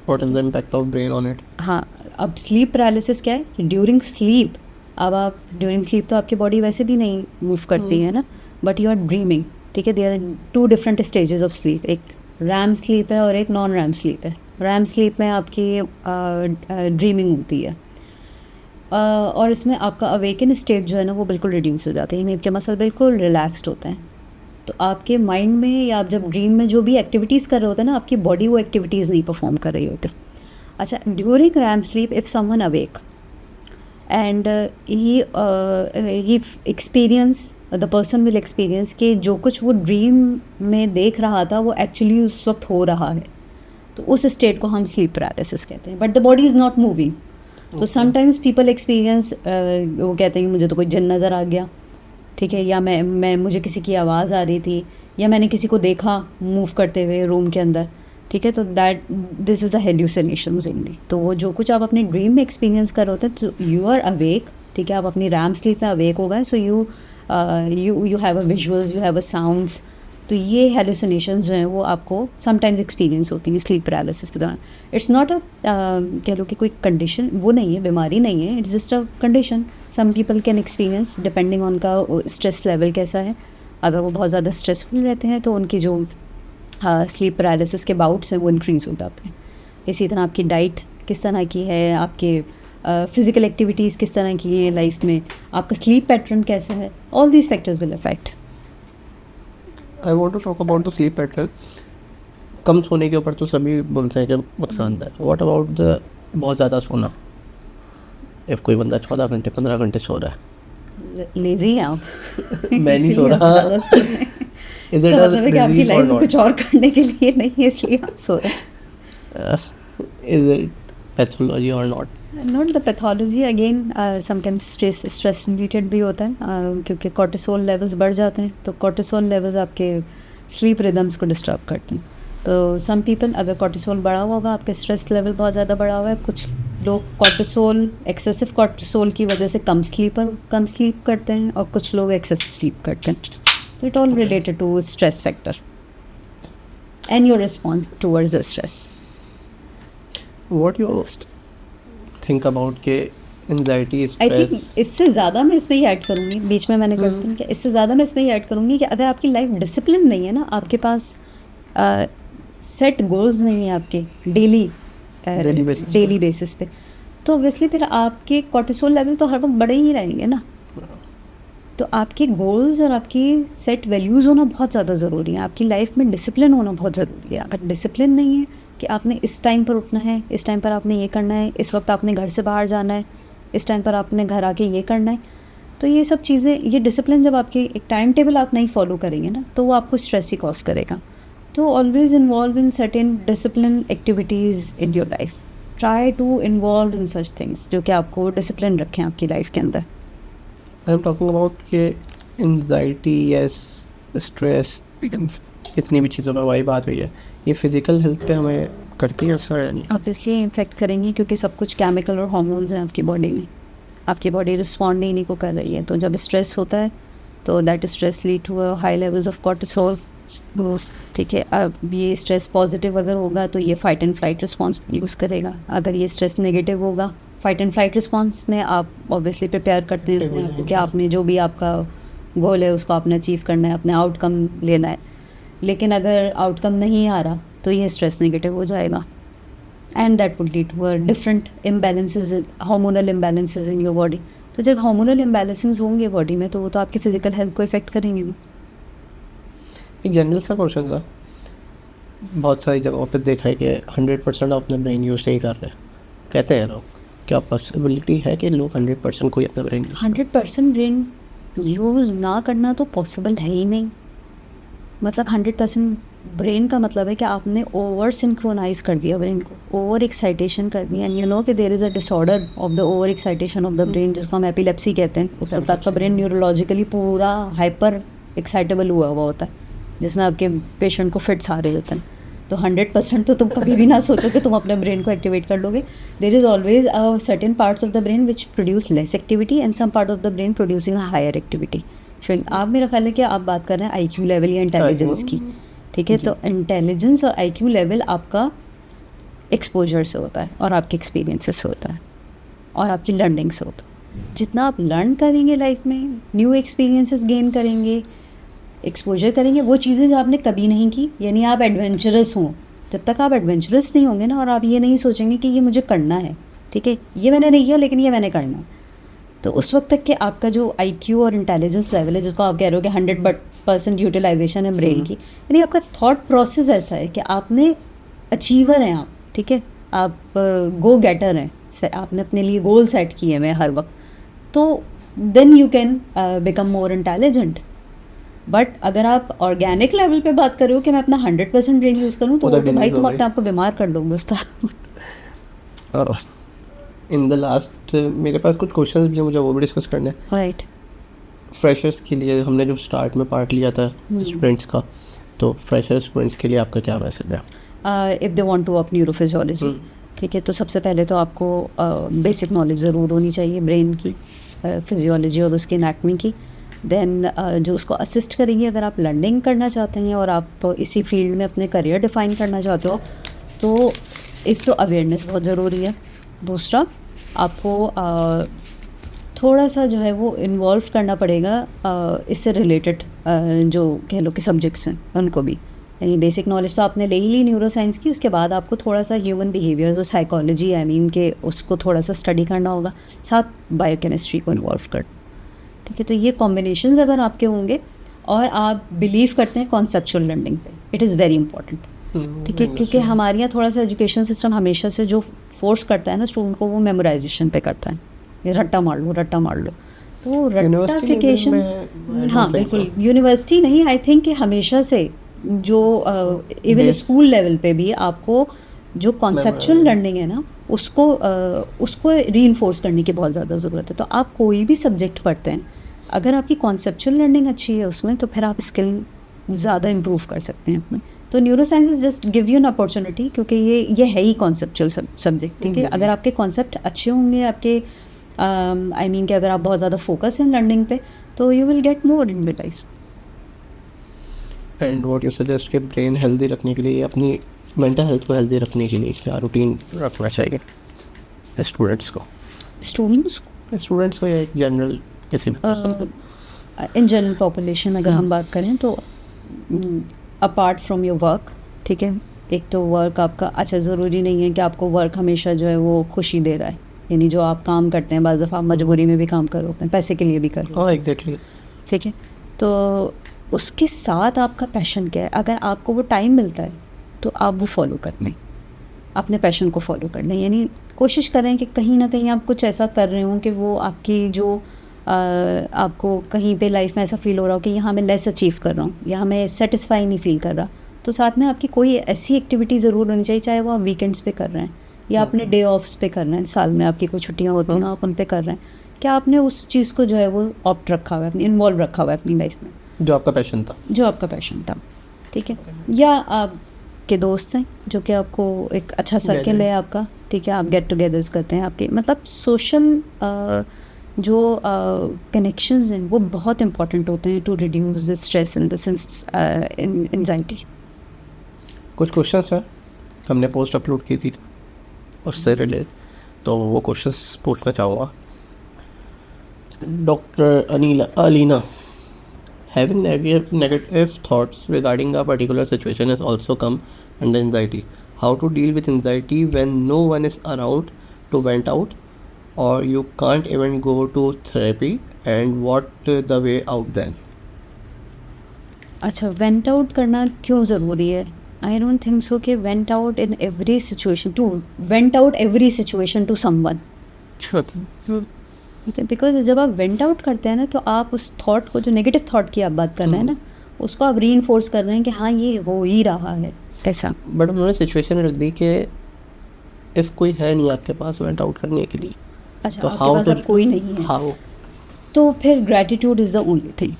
What is the impact of brain on it? हाँ, अब स्लीप पैरालिसिस क्या है कि ड्यूरिंग स्लीप, अब आप ड्यूरिंग स्लीप तो आपकी बॉडी वैसे भी नहीं मूव करती है ना, बट यू आर ड्रीमिंग। ठीक है, there are 2 different stages of sleep, एक रैम स्लीप है और एक नॉन रैम स्लीप है। रैम स्लीप में आपकी ड्रीमिंग होती है और इसमें आपका अवेकन स्टेट जो है ना वो बिल्कुल रिड्यूस हो जाता है, यानी आपके मसल बिल्कुल रिलैक्सड होते हैं। तो आपके माइंड में या आप जब ड्रीम में जो भी एक्टिविटीज़ कर रहे होते हैं ना, आपकी बॉडी वो एक्टिविटीज़ नहीं परफॉर्म कर रही होती। अच्छा, during REM sleep if someone awake and he experience, the person will experience कि जो कुछ वो ड्रीम में देख रहा था वो एक्चुअली उस वक्त हो रहा है, तो उस स्टेट को हम स्लीप पैरालिसिस कहते हैं। But the body is not moving. तो समटाइम्स पीपल एक्सपीरियंस, वो कहते हैं कि मुझे तो कोई जिन नज़र आ गया। ठीक है, या मैं मुझे किसी की आवाज़ आ रही थी, या मैंने किसी को देखा मूव करते हुए रूम के अंदर, ठीक है, तो that this is the hallucinations only. तो वो जो कुछ आप अपने ड्रीम में एक्सपीरियंस कर रहे होते हैं, तो यू आर अवेक, ठीक है, आप अपनी रैम स्लीप में अवेक हो गए, so you have a visuals, you have a sounds. तो ये हेलुसिनेशंस जो हैं वो आपको समटाइम्स एक्सपीरियंस होती हैं स्लीप पैरालिसिस के दौरान। इट्स नॉट अ कह लो कि कोई कंडीशन वो नहीं है, बीमारी नहीं है, it's just a condition some people can experience depending on का स्ट्रेस लेवल कैसा है। अगर वो बहुत ज़्यादा स्ट्रेसफुल रहते हैं तो उनकी जो स्लीप पैरालिसिस के बाउट्स हैं वो इंक्रीज़ हो जाते हैं। इसी तरह आपकी डाइट किस तरह की है, आपके फिज़िकल एक्टिविटीज़ किस तरह की हैं लाइफ में, आपका स्लीप पैटर्न कैसा है, all these factors will affect. I want to talk about the sleep pattern. कम सोने के ऊपर तो सभी बोलते हैं कि नुकसान है। व्हाट अबाउट द बहुत ज़्यादा सोना? इफ़ कोई बंदा 14 घंटे 15 घंटे सो रहा है, लेज़ी हैं आप। मैं नहीं सो इसलिए आप रहा। ज़्यादा सो रहे हैं। Is it इसका a मतलब है कि आपकी disease or लाइफ में not? कुछ और करने के लिए नहीं है, इसलिए आप सो रहे हैं। Is it pathology or not? Not the pathology, again sometimes stress related भी होता है, क्योंकि कॉर्टिसोल लेवल्स बढ़ जाते हैं, तो कॉर्टिसोल लेवल्स आपके स्लीप रिदम्स को डिस्टर्ब करते हैं। तो सम पीपल, अगर कॉर्टिसोल बढ़ा हुआ होगा, आपका स्ट्रेस लेवल बहुत ज़्यादा बढ़ा हुआ है, कुछ लोग कॉर्टिसोल, एक्सेसिव कॉर्टिसोल की वजह से कम स्लीप करते हैं, और कुछ लोग एक्सेसिव स्लीप करते हैं। तो it all related to stress factor and your response towards the stress. What you think about के anxiety, आई stress? थिंक इससे ज़्यादा मैं इसमें ये ऐड करूँगी, बीच में मैंने कर दिया कि इससे ज़्यादा मैं इसमें ये ऐड करूँगी कि अगर आपकी लाइफ डिसिप्लिन नहीं है ना, आपके पास सेट गोल्स नहीं है आपके Daily basis पे। डेली बेसिस पे, तो ऑब्वियसली फिर आपके कॉर्टिसोल लेवल तो हर वक्त बढ़े ही रहेंगे ना। तो आपके गोल्स और आपकी सेट वैल्यूज़ होना बहुत ज़्यादा ज़रूरी है। आपकी लाइफ में डिसिप्लिन होना बहुत ज़रूरी है। अगर डिसिप्लिन नहीं है कि आपने इस टाइम पर उठना है, इस टाइम पर आपने ये करना है, इस वक्त आपने घर से बाहर जाना है, इस टाइम पर आपने घर आके ये करना है, तो ये सब चीज़ें, ये डिसिप्लिन जब आपके एक टाइम टेबल आप नहीं फॉलो करेंगे ना, तो वो आपको स्ट्रेस ही कॉज करेगा। तो always involve in certain discipline activities in your life, try to involve in such things जो कि आपको डिसिप्लिन रखें आपकी लाइफ के अंदर। आई एम टॉकिंग अबाउट के एंजाइटी या स्ट्रेस, इतनी भी चीज़ों में हमारी बात हुई है, ये फिज़िकल हेल्थ पे हमें करती है असर या नहीं? ऑब्वियसली इम्फेक्ट करेंगी, क्योंकि सब कुछ केमिकल और हार्मोन्स हैं आपकी बॉडी में, आपकी बॉडी रिस्पॉन्ड ही नहीं को कर रही है। तो जब स्ट्रेस होता है तो that stress lead to high levels of cortisol, ठीक है। अब ये स्ट्रेस पॉजिटिव अगर होगा तो ये fight and flight response use करेगा, अगर ये स्ट्रेस नेगेटिव होगा, फाइट एंड फ्लाइट रिस्पॉन्स में आप ऑब्वियसली प्रिपेयर करते हैं अपने आप को कि आपने जो भी आपका गोल है उसको आपने अचीव करना है, अपने आउटकम लेना है। लेकिन अगर आउटकम नहीं आ रहा तो ये स्ट्रेस नेगेटिव हो जाएगा, and that would lead to different imbalances, hormonal imbalances in your body. तो जब हार्मोनल इम्बैलेंसेस होंगे बॉडी में, तो वो तो आपकी फिजिकल हेल्थ को इफेक्ट करेंगे भी। एक जनरल सा क्वेश्चन था, बहुत सारी जगहों पे देखा है कि 100% अपना ब्रेन यूज़ नहीं कर रहे, कहते हैं लोग, क्या पॉसिबिलिटी है कि लोग 100% कोई अपना ब्रेन 100% ब्रेन यूज़ ना करना तो पॉसिबल है ही नहीं। मतलब 100% ब्रेन का मतलब है कि आपने ओवर सिंक्रोनाइज कर दिया ब्रेन को, ओवर एक्साइटेशन कर दिया। एंड यू नो कि there is a disorder of the over excitation of the brain, जिसको हम एपिलेप्सी कहते हैं। उस वक्त आपका ब्रेन न्यूरोलॉजिकली पूरा हाइपर एक्साइटेबल हुआ होता है, जिसमें आपके पेशेंट को फिट्स आ रहे होते हैं। तो 100% तो तुम कभी भी ना सोचो कि तुम अपने ब्रेन को एक्टिवेट कर लोगे। There is always a certain parts of the brain which produce less activity and some part of the brain producing a higher activity. आप, मेरा ख्याल है कि आप बात कर रहे हैं IQ लेवल या इंटेलिजेंस की, ठीक है। तो इंटेलिजेंस और IQ लेवल आपका एक्सपोजर से होता है, और आपके एक्सपीरियंसेस से होता है, और आपकी लर्निंग से होता है। जितना आप लर्न करेंगे लाइफ में, न्यू एक्सपीरियंसेस गेन करेंगे, एक्सपोजर करेंगे, वो चीज़ें जो आपने कभी नहीं की, यानी आप एडवेंचरस हों। जब तक आप एडवेंचरस नहीं होंगे ना, और आप ये नहीं सोचेंगे कि ये मुझे करना है, ठीक है, ये मैंने नहीं किया लेकिन ये मैंने करना है, तो उस वक्त तक कि आपका जो IQ और इंटेलिजेंस लेवल है, जिसको आप कह रहे हो कि 100% यूटिलाइजेशन है ब्रेन की, यानी आपका थॉट प्रोसेस ऐसा है कि आपने अचीवर हैं आप, ठीक है, आप गो गेटर हैं, आपने अपने लिए गोल सेट किए हुए हर वक्त, तो then you can become more intelligent. But अगर आप ऑर्गेनिक लेवल पे बात कर रहे हो कि मैं अपना 100% ब्रेन यूज़ करूँ, तो भाई तुम अपने आप को बीमार कर दोगे उस तरह। इन द लास्ट मेरे पास कुछ क्वेश्चंस भी हैं, मुझे वो भी डिस्कस करने हैं। राइट। फ्रेशर्स के लिए हमने जो स्टार्ट में पार्ट लिया था स्टूडेंट्स का, तो फ्रेशर स्टूडेंट्स के लिए आपका क्या मैसेज है? If they want to up neurophysiology, ठीक है, तो सबसे पहले तो आपको बेसिक नॉलेज ज़रूर होनी चाहिए ब्रेन की, फिजियोलॉजी और उसकी एनाटमी की। देन जो उसको असिस्ट करेंगी, अगर आप लर्निंग करना चाहते हैं और आप इसी फील्ड में अपने करियर डिफ़ाइन करना चाहते हो, तो एक तो अवेयरनेस बहुत ज़रूरी है। दूसरा, आपको थोड़ा सा जो है वो इन्वॉल्व करना पड़ेगा इससे रिलेटेड जो कह लो कि सब्जेक्ट्स हैं उनको भी। यानी बेसिक नॉलेज तो आपने ले ही ली न्यूरो साइंस की, उसके बाद आपको थोड़ा सा ह्यूमन बिहेवियर और साइकोलॉजी के उसको थोड़ा सा स्टडी करना होगा, साथ बायोकेमिस्ट्री को इन्वॉल्व कर, ठीक है। तो ये कॉम्बिनेशंस अगर आपके होंगे और आप बिलीव करते हैं कॉन्सेप्चुअल लर्निंग पे, इट इज़ वेरी इंपॉर्टेंट, ठीक है। क्योंकि हमारे यहाँ थोड़ा सा एजुकेशन सिस्टम हमेशा से जो फोर्स करता है ना स्टूडेंट को, वो मेमोराइजेशन पे करता है, ये रट्टा मार लो रट्टा मार लो। तो रट्टाफिकेशन, हाँ बिल्कुल, यूनिवर्सिटी नहीं, आई थिंक कि हमेशा से जो इवन स्कूल लेवल पे भी आपको जो कॉन्सेप्चुअल लर्निंग है ना, उसको रीइंफोर्स करने की बहुत ज़्यादा ज़रूरत है। तो आप कोई भी सब्जेक्ट पढ़ते हैं, अगर आपकी कॉन्सेप्चुअल लर्निंग अच्छी है उसमें, तो फिर आप स्किल ज़्यादा इम्प्रूव कर सकते हैं अपने। तो neuro sciences just give you an opportunity, क्योंकि ये है ही कॉन्सेप्चुअल सब्जेक्ट, ठीक है। अगर आपके कॉन्सेप्ट अच्छे होंगे, आपके कि अगर आप बहुत ज़्यादा फोकस हैं लर्निंग पे, तो you will get more in life. And what you suggest कि ब्रेन हेल्दी रखने के लिए, अपनी मेंटल हेल्थ को हेल्दी रखने के लिए क्या रूटीन रखना चाहिए स्टूडेंट्स को या एक जनरल किसी इन जनरल पॉपुलेशन अगर हम बात करें तो अपार्ट फ्रॉम योर वर्क, ठीक है, एक तो वर्क आपका, अच्छा ज़रूरी नहीं है कि आपको वर्क हमेशा जो है वो खुशी दे रहा है, यानी जो आप काम करते हैं बाज़ दफ़ा आप मजबूरी में भी काम करो, पैसे के लिए भी करो, हाँ एग्जैक्टली, ठीक है। तो उसके साथ आपका पैशन क्या है, अगर आपको वो टाइम मिलता है तो आप वो फॉलो कर लें, अपने पैशन को फॉलो कर लें। यानी कोशिश करें कि कहीं ना कहीं आप कुछ ऐसा कर रहे हो कि वो आपकी जो आपको कहीं पे लाइफ में ऐसा फील हो रहा हो कि यहाँ मैं लेस अचीव कर रहा हूँ, यहाँ मैं सेटिस्फाई नहीं फील कर रहा, तो साथ में आपकी कोई ऐसी एक्टिविटी ज़रूर होनी चाहिए, चाहे वो आप वीकेंड्स पे कर रहे हैं या अपने डे ऑफ्स पे कर रहे हैं, साल में आपकी कोई छुट्टियाँ होती हैं ना, आप उन पे कर रहे हैं, क्या आपने उस चीज़ को जो है वो ऑप्ट रखा हुआ है, अपनी इन्वॉल्व रखा हुआ है अपनी लाइफ में, जो आपका पैशन था, ठीक है। या आपके दोस्त हैं जो कि आपको एक अच्छा सर्कल है आपका, ठीक है, आप गेट टुगेदर्स करते हैं, आपके मतलब सोशल जो कनेक्शंस हैं वो बहुत इंपॉर्टेंट होते हैं to reduce the stress and the anxiety. कुछ क्वेश्चंस हैं हमने पोस्ट अपलोड की थी उससे रिलेटेड, तो वो क्वेश्चंस पूछना चाहूँगा। Doctor Alina, having negative thoughts regarding a particular situation is also come under anxiety. How to deal with anxiety when no one is around to vent out, or you can't even go to therapy, and what the way out then? अच्छा, vent out करना क्यों ज़रूरी है? I don't think so कि vent out in every situation, to vent out every situation to someone, because जब आप went out करते हैं ना, तो आप उस थॉट को, जो नेगेटिव थॉट की आप बात कर रहे हैं ना, उसको आप रीइंफोर्स कर रहे हैं कि हाँ ये हो ही रहा है ऐसा। बट उन्होंने सिचुएशन रख दी कि इफ़ कोई है नहीं आपके पास वेंट आउट करने के लिए, अच्छा, तो आपके पास अब कोई नहीं है, हाउ? तो फिर gratitude is the only thing,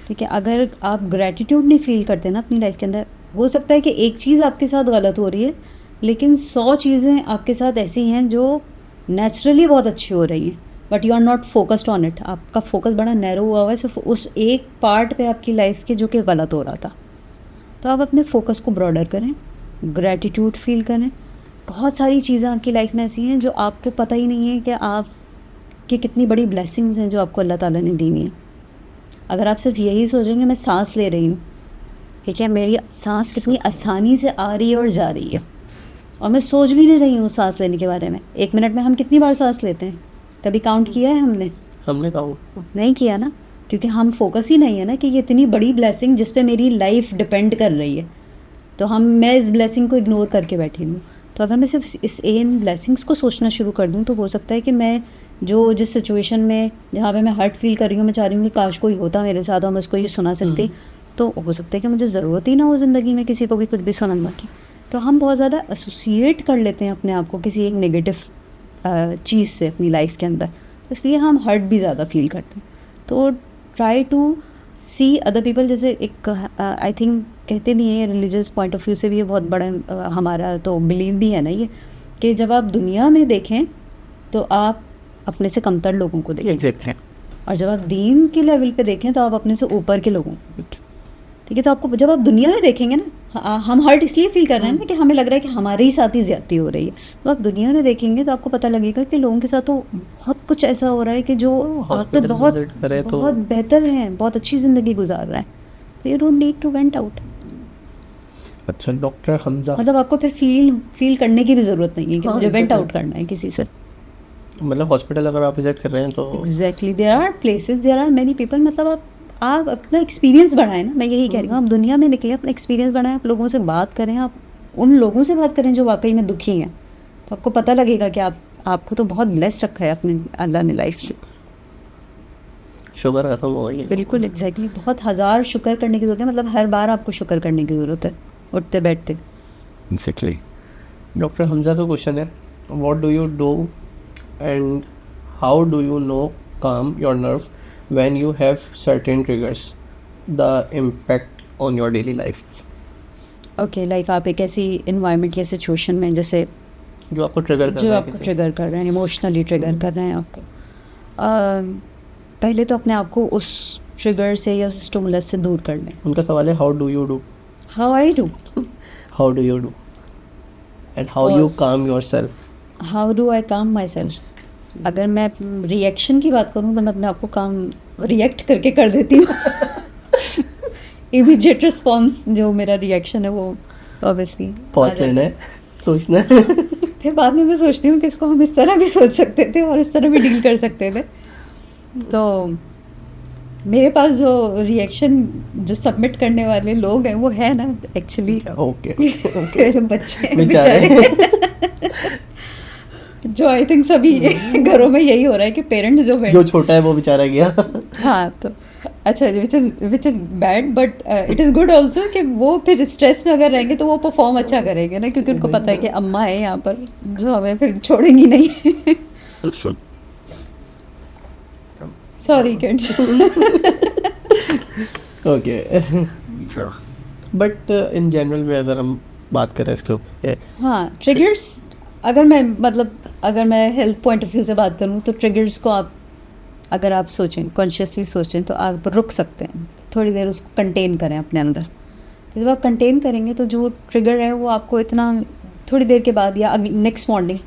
ठीक है। अगर आप ग्रैटिट्यूड नहीं फील करते ना अपनी लाइफ के अंदर, हो सकता है कि एक चीज़ आपके साथ गलत हो रही है, लेकिन 100 चीज़ें आपके साथ ऐसी हैं जो नेचुरली बहुत अच्छी हो रही हैं, but you are not focused on it, आपका फोकस बड़ा नैरो हुआ हुआ है सिर्फ उस एक पार्ट पे आपकी लाइफ के जो कि गलत हो रहा था। तो आप अपने फोकस को ब्रॉडर करें, ग्रैटिट्यूड फील करें। बहुत सारी चीज़ें आपकी लाइफ में ऐसी हैं जो आपको पता ही नहीं है कि आपकी कितनी बड़ी ब्लेसिंग्स हैं जो आपको अल्लाह ताला ने दी हैं। अगर आप सिर्फ यही सोचेंगे मैं सांस ले रही हूँ, ठीक है, मेरी सांस कितनी आसानी से आ रही है और जा रही है, और मैं सोच भी नहीं रही हूँ सांस लेने के बारे में। 1 मिनट में हम कितनी बार सांस लेते हैं, कभी काउंट किया है हमने काउंट नहीं किया ना, क्योंकि हम फोकस ही नहीं है ना कि ये इतनी बड़ी ब्लेसिंग जिस पे मेरी लाइफ डिपेंड कर रही है, तो मैं इस ब्लेसिंग को इग्नोर करके बैठी हूँ। तो अगर मैं सिर्फ इन ब्लेसिंग्स को सोचना शुरू कर दूँ, तो हो सकता है कि मैं जिस सिचुएशन में जहाँ पे मैं हर्ट फील कर रही हूँ, मैं चाह रही हूँ कि काश कोई होता मेरे साथ और मैं उसको ये सुना सकती, तो हो सकता है कि मुझे ज़रूरत ही ना हो ज़िंदगी में किसी को भी कुछ भी सुनाने की। तो हम बहुत ज़्यादा एसोसिएट कर लेते हैं अपने आप को किसी एक नेगेटिव चीज़ से अपनी लाइफ के अंदर, तो इसलिए हम हर्ट भी ज़्यादा फील करते हैं। तो try to see other people. जैसे एक आई थिंक कहते भी हैं, रिलीजियस पॉइंट ऑफ व्यू से भी ये बहुत बड़ा हमारा तो बिलीव भी है ना ये, कि जब आप दुनिया में देखें तो आप अपने से कमतर लोगों को देखें, एग्जैक्टली। और जब आप दीन के लेवल पे देखें तो आप अपने से ऊपर के लोगों को देखें। ठीक है, तो आपको जब आप दुनिया में देखेंगे ना, हम हर्ट इसलिए फील कर रहे हैं ना कि हमें लग रहा है कि हमारे ही साथ ही ज्यादती हो रही है। तो आप दुनिया में देखेंगे तो आपको पता लगेगा कि लोगों के साथ तो बहुत कुछ ऐसा हो रहा है कि जो आप तो हॉस्पिटल बहुत विजिट करें तो बहुत बेहतर हैं, बहुत अच्छी ज़िंदगी गुजार रहा है। तो you don't need to vent out. अच्छा डॉक्टर हमजा, मतलब आपको फिर फील करने की भी ज़रूरत नहीं है कि हाँ, मुझे वेंट exactly. आउट करना है किसी से। मतलब हॉस्पिटल अगर आप विजिट कर रहे हैं तो exactly, there are places, there are many people. मतलब आप अपना एक्सपीरियंस बढ़ाएं ना, मैं यही कह रही हूँ। आप दुनिया में निकले, अपना एक्सपीरियंस बढ़ाएं, आप लोगों से बात करें, आप उन लोगों से बात करें जो वाकई में दुखी हैं, तो आपको पता लगेगा कि आपको तो बहुत ब्लेस रखा है अपने अल्लाह ने लाइफ में। शुगर खत्म हो गई है। बिल्कुल एग्जैक्टली, बहुत हज़ार शुक्र करने की ज़रूरत है। मतलब हर बार आपको शुक्र करने की ज़रूरत है उठते बैठते। एग्जैक्टली। डॉक्टर हमजा का क्वेश्चन है, what do you do and how do you know calm your nerves when you have certain triggers, the impact on your daily life? Okay, like आप एक ऐसी इन्वायरमेंट या सिचुएशन में जैसे जो आपको ट्रिगर कर जो रहा है आपको किसी- ट्रिगर कर रहे हैं, इमोशनली ट्रिगर कर रहे हैं आपको, पहले तो अपने आप को उस ट्रिगर से या उस स्टिमुलस से दूर कर लें। उनका सवाल है how do you do, how I do, how do you do and how you Pause. काम your self? How do I काम माई सेल्फ? अगर मैं रिएक्शन की बात करूँ तो मैं अपने आप को काम रिएक्ट करके कर देती हूँ। इमीडिएट रिस्पॉन्स जो मेरा रिएक्शन है वो ऑब्वियसली पॉज लेना है, सोचना है। फिर बाद में मैं सोचती हूँ कि इसको हम इस तरह भी सोच सकते थे और इस तरह भी डील कर सकते थे। तो मेरे पास जो रिएक्शन जो सबमिट करने वाले लोग हैं वो है ना एक्चुअली ओके मेरे बच्चे बेचारे। बेचारे। जो आई थिंक सभी घरों में यही हो रहा है कि पेरेंट्स जो छोटा है वो बेचारा गया। हाँ, तो अच्छा, which is bad but it is good also कि वो फिर स्ट्रेस में अगर रहेंगे तो वो परफॉर्म अच्छा करेंगे ना, क्योंकि उनको पता है कि अम्मा है यहाँ पर जो हमें फिर छोड़ेंगी नहीं। Sorry kids. Okay, but in general में अगर हम बात करें इसके ऊपर, हाँ, ट्रिगर्स अगर मैं हेल्थ पॉइंट ऑफ व्यू से बात करूँ तो ट्रिगर्स को आप अगर आप सोचें, कॉन्शियसली सोचें, तो आप रुक सकते हैं, थोड़ी देर उसको कंटेन करें अपने अंदर। तो जब आप कंटेन करेंगे तो जो ट्रिगर है वो आपको इतना थोड़ी देर के बाद या नेक्स्ट मॉर्निंग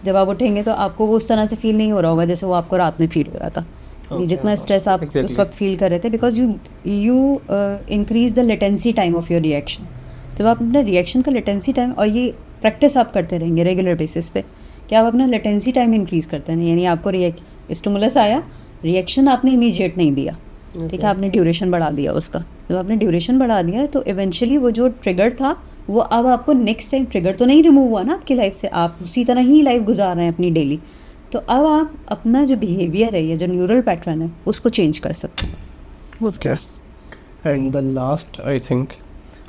जब आप उठेंगे तो आपको वो उस तरह से फील नहीं हो रहा होगा जैसे वो आपको रात में फील हो रहा था। जितना स्ट्रेस आप उस वक्त फील कर रहे थे, because you increase the latency time of your reaction. जब आप अपना रिएक्शन का लेटेंसी टाइम, और ये प्रैक्टिस आप करते रहेंगे रेगुलर बेसिस पे कि आप अपना लेटेंसी टाइम इंक्रीज करते हैं, यानी आपको स्टिमुलस आया, रिएक्शन आपने इमीडिएट नहीं दिया, ठीक है, आपने ड्यूरेशन बढ़ा दिया उसका। जब आपने ड्यूरेशन बढ़ा दिया तो इवेंचुअली वो जो ट्रिगर था वो अब आपको नेक्स्ट टाइम, ट्रिगर तो नहीं रिमूव हुआ ना आपकी लाइफ से, आप उसी तरह ही लाइफ गुजार रहे हैं अपनी डेली, तो अब आप अपना जो बिहेवियर है या जो न्यूरल पैटर्न है उसको चेंज कर सकते हैं। Okay. And the last, I think,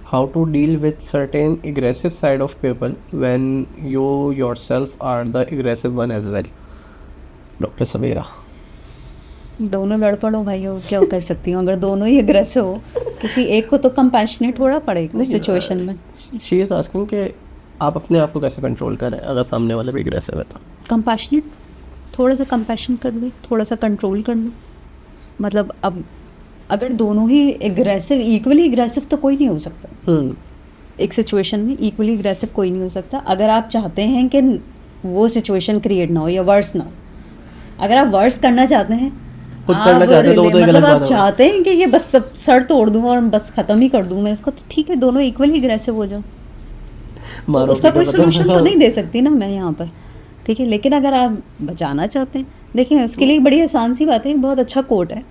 how to deal with certain aggressive side of people when you yourself are the aggressive one as well. Doctor सवेरा। दोनों लड़ पड़ो भाई, हो क्या कर सकती हूँ? अगर दोनों ही अग्रेसिव हो, किसी एक को तो कंपैशनेट होना पड़ेगा इस सिचुएशन में। शी इज आस्किंग कि आप अपने आप को कैसे कंट्रोल करें अगर सामने वाला भी aggressive है तो? कंपैशनेट, थोड़ा सा कंपैशन कर लो, थोड़ा सा कंट्रोल कर लो। मतलब अब अगर दोनों ही एग्रेसिव, इक्वली एग्रेसिव तो कोई नहीं हो सकता एक सिचुएशन में, इक्वली एग्रेसिव कोई नहीं हो सकता। अगर आप चाहते हैं कि वो सिचुएशन क्रिएट ना हो या वर्स ना हो, अगर आप वर्स करना चाहते हैं, खुद करना चाहते हैं तो वो तो एक अलग मतलब बात आप है। चाहते हैं कि ये बस सब सर तोड़ दूँ और बस ख़त्म ही कर दूँ मैं इसको, तो ठीक है, दोनों इक्वली एग्रेसिव हो जाओ। मारो उसका कोई पीटो, सोल्यूशन तो मतलब- नहीं दे सकती ना मैं यहाँ पर, ठीक है। लेकिन अगर आप बचाना चाहते हैं, देखिए उसके लिए एक बड़ी आसान सी बात है, एक बहुत अच्छा कोट है,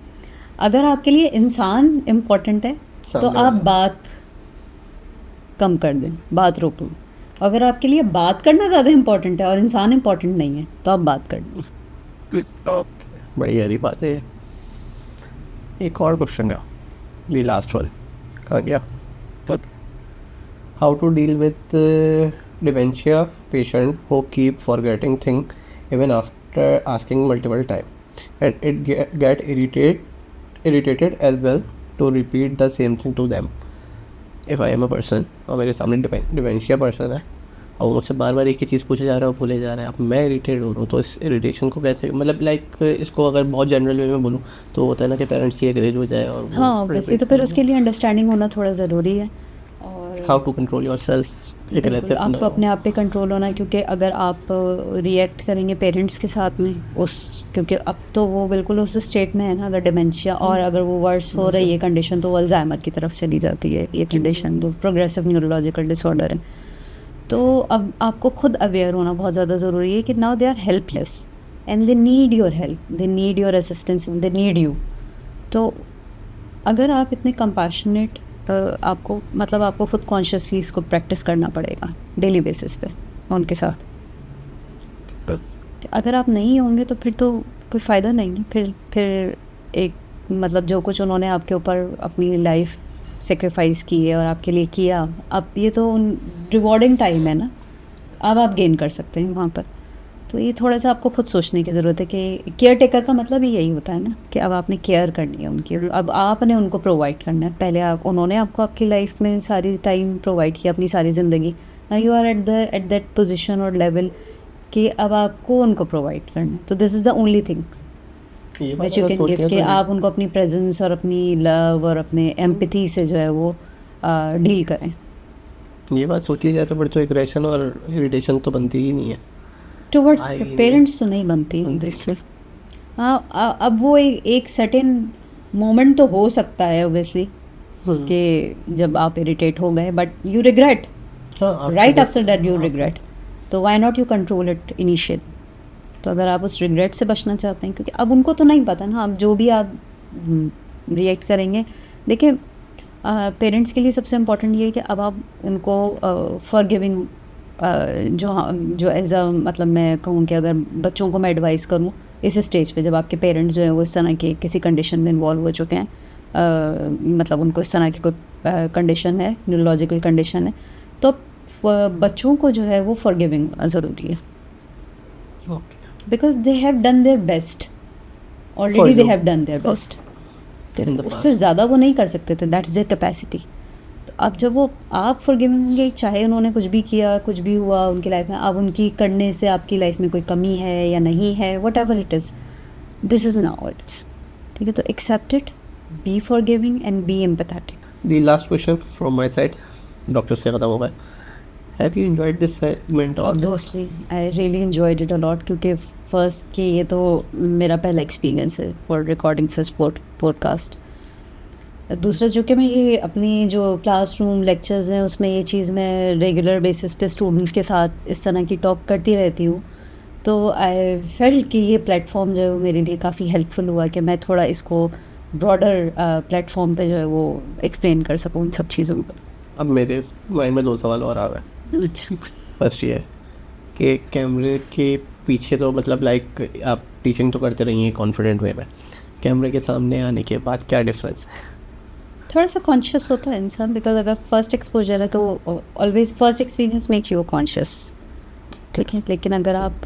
अगर आपके लिए इंसान इम्पोर्टेंट है तो सामने आप वाला। बात कम कर दें, बात रोक लो। अगर आपके लिए बात करना ज़्यादा इम्पोर्टेंट है और इंसान इम्पोर्टेंट नहीं है तो आप बात कर लें। बड़ी गहरी बात है। एक और क्वेश्चन है, दी लास्ट वन, कहाँ गया? How to deal with dementia patient who keep forgetting thing even after asking multiple time and it get irritated as well to repeat the same thing to them. If I am a person और मेरे सामने dementia person है और मुझसे बार बार एक ही चीज़ पूछे जा रहा है और भूले जा रहा है, अब मैं इरिटेट हो रहा हूँ, तो इस इरिटेशन को कैसे, मतलब लाइक इसको अगर बहुत जनरल वे में बोलूँ तो होता है ना कि पेरेंट्स की एग्रेज हो जाए और हाँ ऑब्वियसली, तो फिर उसके लिए अंडरस्टैंडिंग होना थोड़ा ज़रूरी है। और how to control yourself, बिल्कुल आपको अपने आप पे कंट्रोल होना है, क्योंकि अगर आप रिएक्ट करेंगे पेरेंट्स के साथ में उस, क्योंकि अब तो वो बिल्कुल उस स्टेट में है ना, अगर डिमेंशिया और अगर वो वर्स हो रही है कंडीशन तो वो अल्जाइमर की तरफ चली जाती है ये कंडीशन, जो प्रोग्रेसिव न्यूरोलॉजिकल डिसऑर्डर है। तो अब आपको खुद अवेयर होना बहुत ज़्यादा ज़रूरी है कि now they are helpless and they need your help, they need your assistance, they need you. तो अगर आप इतने कंपैशनेट, आपको मतलब आपको खुद कॉन्शियसली इसको प्रैक्टिस करना पड़ेगा डेली बेसिस पे उनके साथ। अगर आप नहीं होंगे तो फिर तो कोई फ़ायदा नहीं है, फिर एक मतलब जो कुछ उन्होंने आपके ऊपर अपनी लाइफ सेक्रीफाइस की है और आपके लिए किया, अब ये तो रिवॉर्डिंग टाइम है ना, अब आप गेन कर सकते हैं वहाँ पर। तो ये थोड़ा सा आपको खुद सोचने की ज़रूरत है कि केयर टेकर का मतलब ही यही होता है ना कि अब आपने केयर करनी है उनकी, अब आपने उनको प्रोवाइड करना है। पहले उन्होंने आपको आपकी लाइफ में सारी टाइम प्रोवाइड किया, अपनी सारी ज़िंदगी, now you are at that position और लेवल कि अब आपको उनको प्रोवाइड करना है। तो this is the only thing which you can give, कि आप उनको अपनी प्रेजेंस और अपनी लव और अपने एम्पैथी से जो है वो डील करें। ये बात सोची जाए तो फिर तो एग्रेशन और इरिटेशन तो बनती ही नहीं है टुवर्ड्स पेरेंट्स, तो नहीं बनती ऑब्वियसली। हाँ अब वो एक सर्टेन मोमेंट तो हो सकता है ऑब्वियसली कि जब आप इरिटेट हो गए, but you regret right after that, you regret, तो why not you control it initial. तो अगर आप उस रिग्रेट से बचना चाहते हैं, क्योंकि अब उनको तो नहीं पता ना, अब जो भी आप रिएक्ट करेंगे, देखिए पेरेंट्स के लिए सबसे इम्पोर्टेंट ये है कि अब आप उनको फॉरगिविंग, जो एज अ मतलब मैं कहूँ कि अगर बच्चों को मैं एडवाइस करूँ इस स्टेज पे, जब आपके पेरेंट्स जो है वो इस तरह के किसी कंडीशन में इन्वॉल्व हो चुके हैं, मतलब उनको इस तरह की कोई कंडीशन है, न्यूरोलॉजिकल कंडीशन है, तो बच्चों को जो है वो फॉरगिविंग होना ज़रूरी है, because they have done their best already, they have done their best, उससे ज़्यादा वो नहीं कर सकते थे, दैट्स देयर कैपेसिटी। तो अब जब वो आप फॉरगिविंग होंगे, चाहे उन्होंने कुछ भी किया, कुछ भी हुआ उनकी लाइफ में, अब उनकी करने से आपकी लाइफ में कोई कमी है या नहीं है, whatever it is, this is now it's, ठीक है। तो accept it, be forgiving and be empathetic. The last question from my side, doctors का खत्म हो गया। Have you enjoyed this segment? Obviously I really enjoyed it a lot, क्योंकि first कि ये तो मेरा पहला एक्सपीरियंस है फॉर रिकॉर्डिंग सच पॉडकास्ट। दूसरा जो कि मैं ये अपनी जो क्लासरूम लेक्चर्स हैं उसमें ये चीज़ मैं रेगुलर बेसिस पे स्टूडेंट्स के साथ इस तरह की टॉक करती रहती हूँ, तो आई फेल्ट कि ये प्लेटफॉर्म जो है वो मेरे लिए काफ़ी हेल्पफुल हुआ कि मैं थोड़ा इसको ब्रॉडर प्लेटफॉर्म पे जो है वो एक्सप्लेन कर सकूँ इन सब चीज़ों को। अब मेरे माइंड में 2 सवाल और आ गए। फर्स्ट ये है कि कैमरे के पीछे तो मतलब लाइक आप टीचिंग तो करते रही हैं कॉन्फिडेंट वे में, कैमरे के सामने आने के बाद क्या डिफरेंस है? थोड़ा सा कॉन्शियस होता है इंसान, बिकॉज अगर फर्स्ट एक्सपोजर है तो always first experience make you conscious, ठीक है। लेकिन अगर आप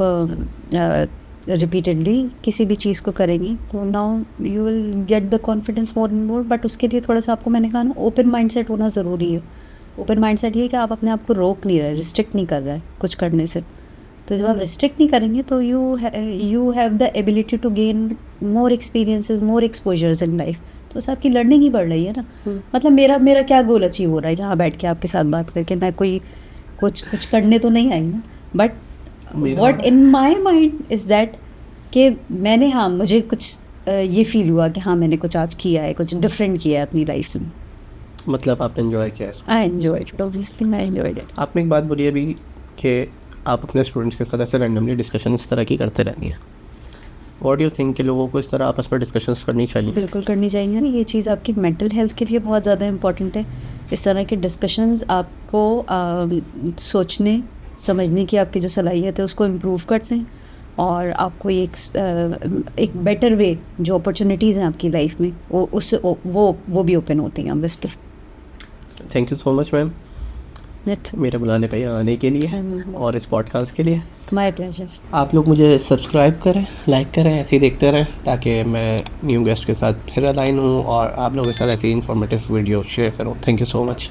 रिपीटेडली किसी भी चीज़ को करेंगी तो now you will get the confidence more and more, but उसके लिए थोड़ा सा आपको, मैंने कहा ना, ओपन माइंडसेट होना ज़रूरी है। ओपन माइंडसेट ये है कि आप अपने आप को रोक नहीं रहे, रिस्ट्रिक्ट नहीं कर रहे कुछ करने से। तो जब आप रिस्ट्रिक्ट नहीं करेंगे तो you have the ability to gain more experiences, more exposures in life. तो बस आपकी लर्निंग ही बढ़ रही है ना। मतलब मेरा क्या गोल अचीव हो रहा है यहाँ बैठ के आपके साथ बात करके, मैं कोई कुछ करने तो नहीं आई ना, but what in my mind is that कि मैंने, हाँ मुझे कुछ ये फील हुआ कि हाँ मैंने कुछ आज किया है, कुछ डिफरेंट किया है अपनी लाइफ में। मतलब आपने एंजॉय किया है? आई एंजॉयड इट, ऑब्वियसली मैं एंजॉयड इट। आपने एक बात बोली अभी कि आप अपने स्टूडेंट्स के साथ ऐसे रैंडमली डिस्कशन इस तरह की करते रहती हैं। व्हाट डू यू थिंक कि लोगों को इस तरह आपस में डिस्कशंस करनी चाहिए? बिल्कुल करनी चाहिए ना, ये चीज़ आपकी मेंटल हेल्थ के लिए बहुत ज़्यादा इंपॉर्टेंट है। इस तरह के डिस्कशंस आपको सोचने समझने की आपकी जो सलाहियत है उसको इम्प्रूव करते हैं, और आपको एक बेटर वे, जो अपॉर्चुनिटीज़ हैं आपकी लाइफ में वो भी ओपन होती हैं obviously. Thank you so much ma'am it's मेरे बुलाने पे यहाँ आने के लिए और इस पॉडकास्ट के लिए। My pleasure. आप लोग मुझे सब्सक्राइब करें, लाइक करें, ऐसे ही देखते रहें ताकि मैं न्यू गेस्ट के साथ फिर अलाइन हूँ और आप लोगों के साथ ऐसी इन्फॉर्मेटिव वीडियो शेयर करूँ। Thank you so much.